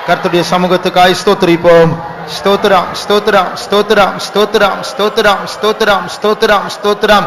கர்த்தருடைய சமூகத்துக்காய் ஸ்தோத்திரிப்போம். ஸ்தோத்திரம் ஸ்தோத்திரம் ஸ்தோத்திரம் ஸ்தோத்திரம் ஸ்தோத்திரம் ஸ்தோத்திரம் ஸ்தோத்திரம் ஸ்தோத்திரம்.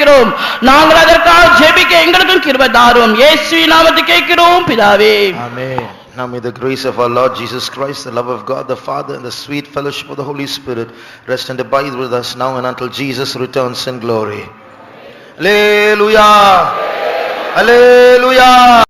கேட்கிறோம். நாங்கள் அதற்காக ஜெபிக்க எங்களுக்கும் கிருபை தாரும். இயேசுவின் நாமத்தில் கேட்கிறோம் பிதாவே. Amen. Now may the grace of our Lord Jesus Christ, the love of God the Father, and the sweet fellowship of the Holy Spirit rest and abide with us now and until Jesus returns in glory. Hallelujah. Hallelujah.